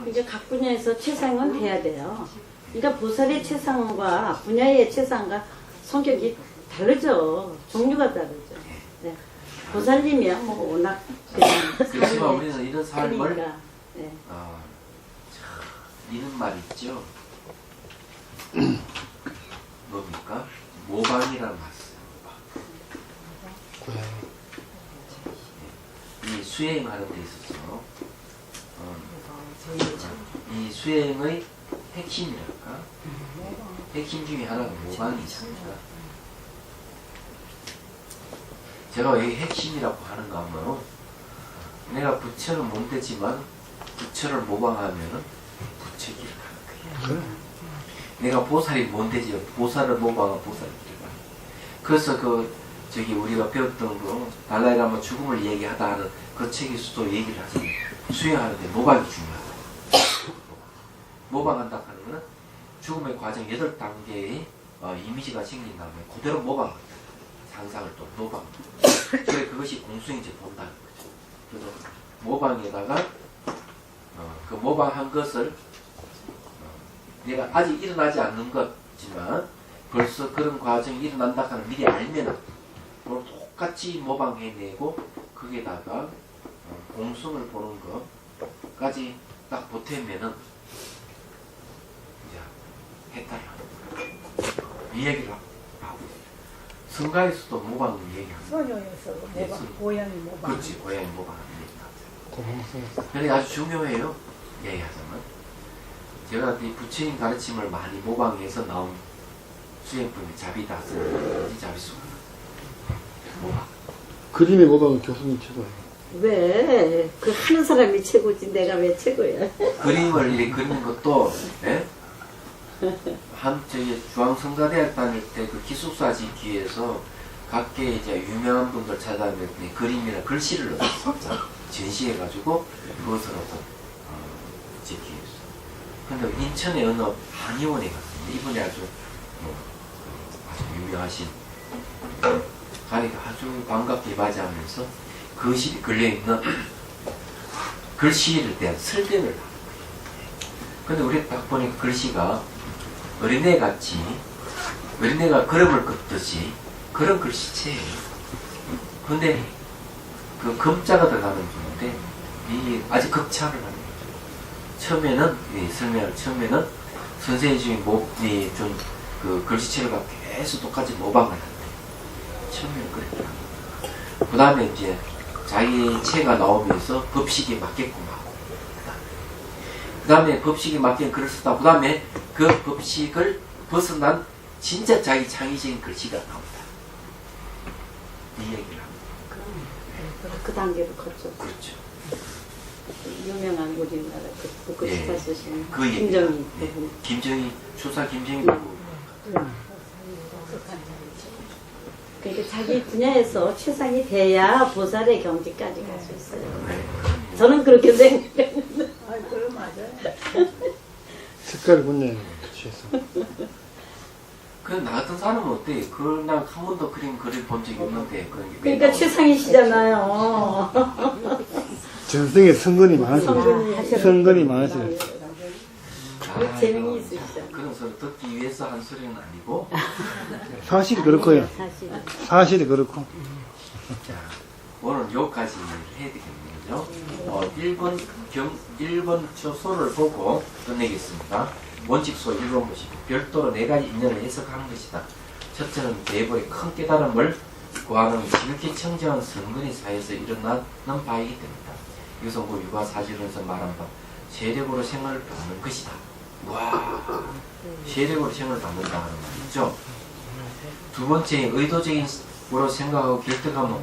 이제 각 분야에서 최상은 돼야 돼요. 그러니까 보살의 최상과 분야의 최상과 성격이 다르죠. 종류가 다르죠. 네. 보살님이야 뭐 워낙 그렇지만 우리는 이런 삶을 네. 이런 말 있죠. 뭡니까? 모방이라는 말 써요. 이 수행하는 데 있어서 이 수행의 핵심이랄까? 핵심 중에 하나가 모방이 있습니다. 제가 왜 핵심이라고 하는가 하면 내가 부처는 못 되지만 부처를 모방하면은 부처길을 가는 거예요. 내가 보살이 못 되지 보살을 모방하면 보살이 길을 가는 거예요. 그래서 우리가 배웠던 거 달라이라마 죽음을 얘기하다 하는 그 책에서도 얘기를 하잖아요. 수행하는데 모방이 중요하다. 모방한다 하는 거는 죽음의 과정 8단계의 이미지가 생긴 다음에 그대로 모방한다. 상상을 또 모방. 그래 그것이 공수행제 본다는 거죠. 그래서 모방에다가 그 모방한 것을 내가 아직 일어나지 않는 것이지만 벌써 그런 과정이 일어난다 하는 미리 알면은 그걸 똑같이 모방해내고 거기에다가 공성을 보는 것까지 딱 보태면은 이제 해탈을 하는 거예요. 이 얘기를 하고 성가에서도 모방을 얘기합니다. 소녀에서도 모방, 고양이 모방. 그렇지, 고양이 모방합니다. 그게 아주 중요해요. 얘기하자면 제가 이 부처님 가르침을 많이 모방해서 나온 수행품이 자비다스, 자비수가 모방. 그림의 모방은 교수님 최고예요. 왜? 그 하는 사람이 최고지 내가 왜 최고야? 그림을 이렇게 그리는 것도 예? 저희 중앙성가대학 다닐 때 그 기숙사 짓기 위해서 각계 이제 유명한 분들 찾아냈더니 그림이나 글씨를 넣었어요. 전시해가지고 그것으로 짓기 위해서. 근데 인천의 어느 한의원에 갔습니다. 이분이 아주 유명하신 가니까 아주 반갑게 맞이하면서 거실에 걸려있는 글씨를 대한 설명을 하는 거예요. 근데 우리 딱 보니까 글씨가 어린애 같이 어린애가 그림을 긋듯이 그런 글씨체예요. 근데 그 금자가 들어가는 중인데 이 아직 극찬을 하는 거죠. 처음에는 이 설명을 처음에는 선생님이 준 그 글씨체를 갖고 계속 똑같이 모방을 한대. 처음에는 그랬다. 그 다음에 이제 자기 체가 나오면서 법식에 맞게끔 하고, 그 다음에 법식에 맞게 글을 쓰다, 그 다음에 그 법식을 벗어난 진짜 자기 창의적인 글씨가 나온다. 이 얘기를 합니다. 그 단계로 컸죠. 그렇죠. 유명한 우리나라 그 북글씨사 예. 쓰신 그 얘기. 김정희 예. 부부. 김정희, 추사 김정희 네. 부부. 그러니까 자기 분야에서 최상이 돼야 보살의 경지까지 갈 수 있어요. 네. 저는 그렇게 생각해요. 아, 그래 맞아요. 색깔 분야에 취해서. 나 같은 사람은 어때? 그날 한 번도 그림 그릴 본 적이 없는데 그런 게 왜 그러니까 나오냐? 최상이시잖아요. 전생에 성건이 많으시네. 성근이. 성건이 많으시네. 아, 재능이 이거 있으시죠. 그런 소리 듣기 위해서 한 소리는 아니고. 사실이 그렇고요. 사실. 사실이 그렇고. 자, 오늘 여기까지 해야 되겠네요. 1번 초소를 보고 끝내겠습니다. 원칙소 1번 보시고 별도로 4가지 인연을 해석하는 것이다. 첫째는 대보의 큰 깨달음을 구하는 지극히 청정한 성근의 사이에서 일어나는 바이기 때문이다. 이것은 그 유가 사실에서 말한 바 세력으로 생을 받는 것이다. 와, 세력으로 생을 받는다 하는 말이죠. 두 번째, 의도적으로 생각하고 결정하면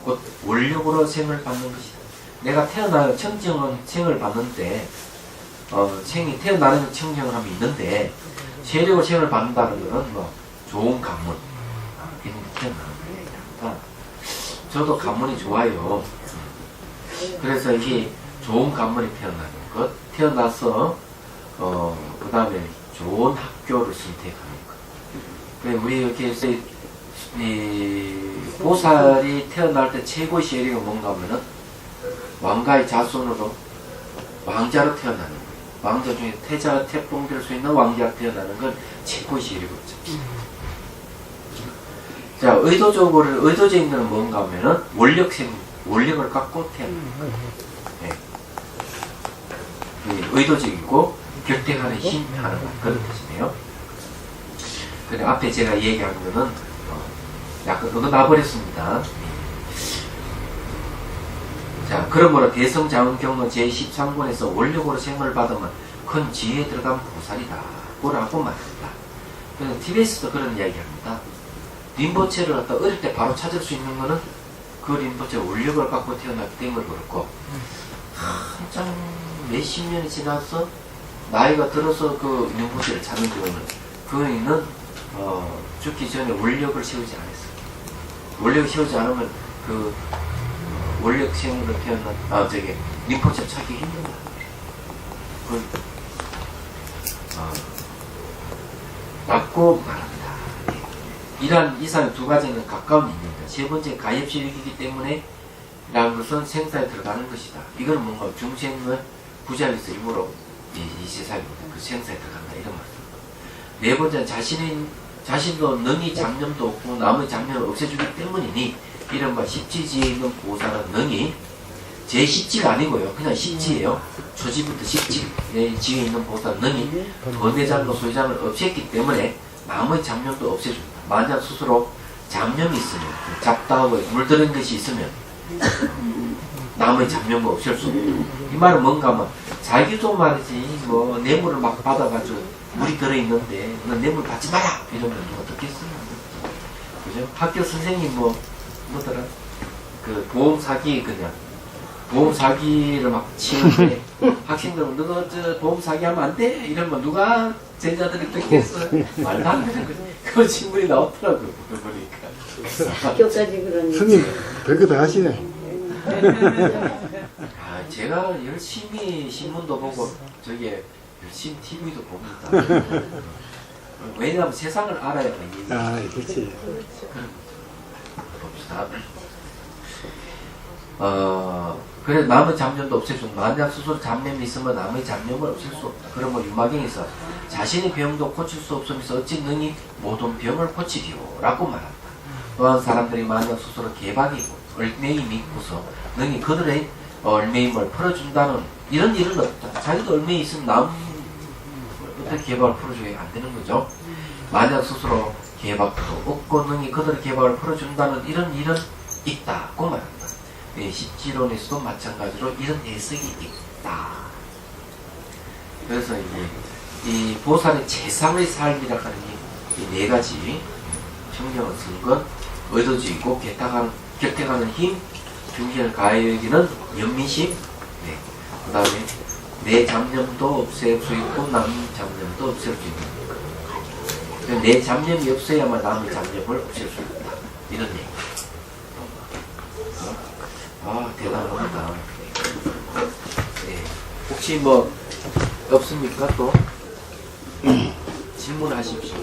곧 원력으로 생을 받는 것이다. 내가 태어나서 청정한 생을 받는데 생이 태어나는 청정함이 있는데 세력으로 생을 받는다는 것은 뭐 좋은 가문 이런 게 태어나는 거니까 저도 가문이 좋아요. 그래서 이게 좋은 가문이 태어나는 것, 태어나서 그 다음에 좋은 학교를 선택하는 것. 우리 이렇게 해서 이 보살이 태어날 때 최고의 세력이 뭔가 하면은 왕가의 자손으로 왕자로 태어나는 거예요. 왕자 중에 태봉될 수 있는 왕자로 태어나는 건 최고의 세력이죠. 자, 의도적인 건 뭔가 하면은 원력을 갖고 태어나는 거예요. 네. 의도적이고 결定하는 힘 하는 그런 뜻이네요. 근데 앞에 제가 얘기한 거는 약간 얻어나버렸습니다. 자, 그러므로 대성자원경로 제13권에서 원력으로 생을 받으면 큰 지혜에 들어간 보살이다. 라고 말합니다. 그래서 티베트에서도 그런 이야기 합니다. 림보체를 갖다 어릴 때 바로 찾을 수 있는 거는 그 림보체 원력을 갖고 태어났기 때문에 그렇고, 한참 몇십 년이 지나서 나이가 들어서 그 림보체를 찾는 경우는 그는 죽기 전에 원력을 세우지 않았어요. 원력을 세우지 않으면 그 원력 생으로 태어난 림포체 찾기 힘들다. 라고 말합니다. 이러한 이상 두 가지는 가까운 인연이다. 세 번째 가입시력이기 때문에 라는 것은 생사에 들어가는 것이다. 이건 뭔가 중생은 부자에서 일부러 이 세상에 그 생사에 들어간다 이런 말입니다. 네 번째는 자신도 능히 잡념도 없고 남의 잡념을 없애주기 때문이니 이른바 십지지에 있는 보살은 능히 제 십지가 아니고요. 그냥 십지예요. 초지부터 십지에 지에 있는 보살은 능히 번뇌장로 소유장을 없앴기 때문에 남의 잡념도 없애준다. 만약 스스로 잡념이 있으면 잡다하고 물들은 것이 있으면 남의 잡념을 없앨 수 없다. 이 말은 뭔가 하면 자기도 말이지 뭐 뇌물을 막 받아가지고 물이 들어있는데 너 뇌물 받지 마라 이러면 누가 듣겠어요? 그죠? 학교 선생님 뭐더라? 그 보험 사기 그냥 보험 사기를 막 치는데 학생들은 너가 저 보험 사기하면 안 돼? 이러면 누가 제자들이 듣겠어? 말도 안 되는 거지. 그 신문이 나왔더라고요. 보니까. 학교까지 그러니. 스님 별거 다 하시네. 제가 열심히 신문도 보고 저게 열심히 TV도 봅니다. 왜냐하면 세상을 알아야 돼. 그렇지. 봅시다. 그래 남의 잡념도 없앨 만약 스스로 잡념이 있으면 남의 잡념을 없앨 수 없다. 그러면 유마경에서 자신의 병도 고칠 수 없으면서 어찌 능히 모든 병을 고치리오 라고 말한다. 또한 사람들이 만약 스스로 개박이고 얼매임이 있고서 능히 그들의 얼매임을 풀어준다는 이런 일은 없다. 자기도 얼매임 있으면 남 어떻게 개박을 풀어줘야 안 되는 거죠. 만약 스스로 개박도 없고 능히 그들의 개박을 풀어준다는 이런 일은 있다고 말한다. 네, 십지론에서도 마찬가지로 이런 해석이 있다. 그래서 이제 이 보살의 최상의 삶이라 하는 이 네 가지 청정은 선건, 의도주의고 격택하는 힘, 중심을 가해 여기는 연민심, 네. 그 다음에 내 잡념도 없앨 수 있고 남 잡념도 없앨 수 있는 내 잡념이 없어야만 남의 잡념을 없앨 수 있다. 이런 얘기. 아, 대단합니다. 네. 혹시 뭐 없습니까? 또 질문하십시오.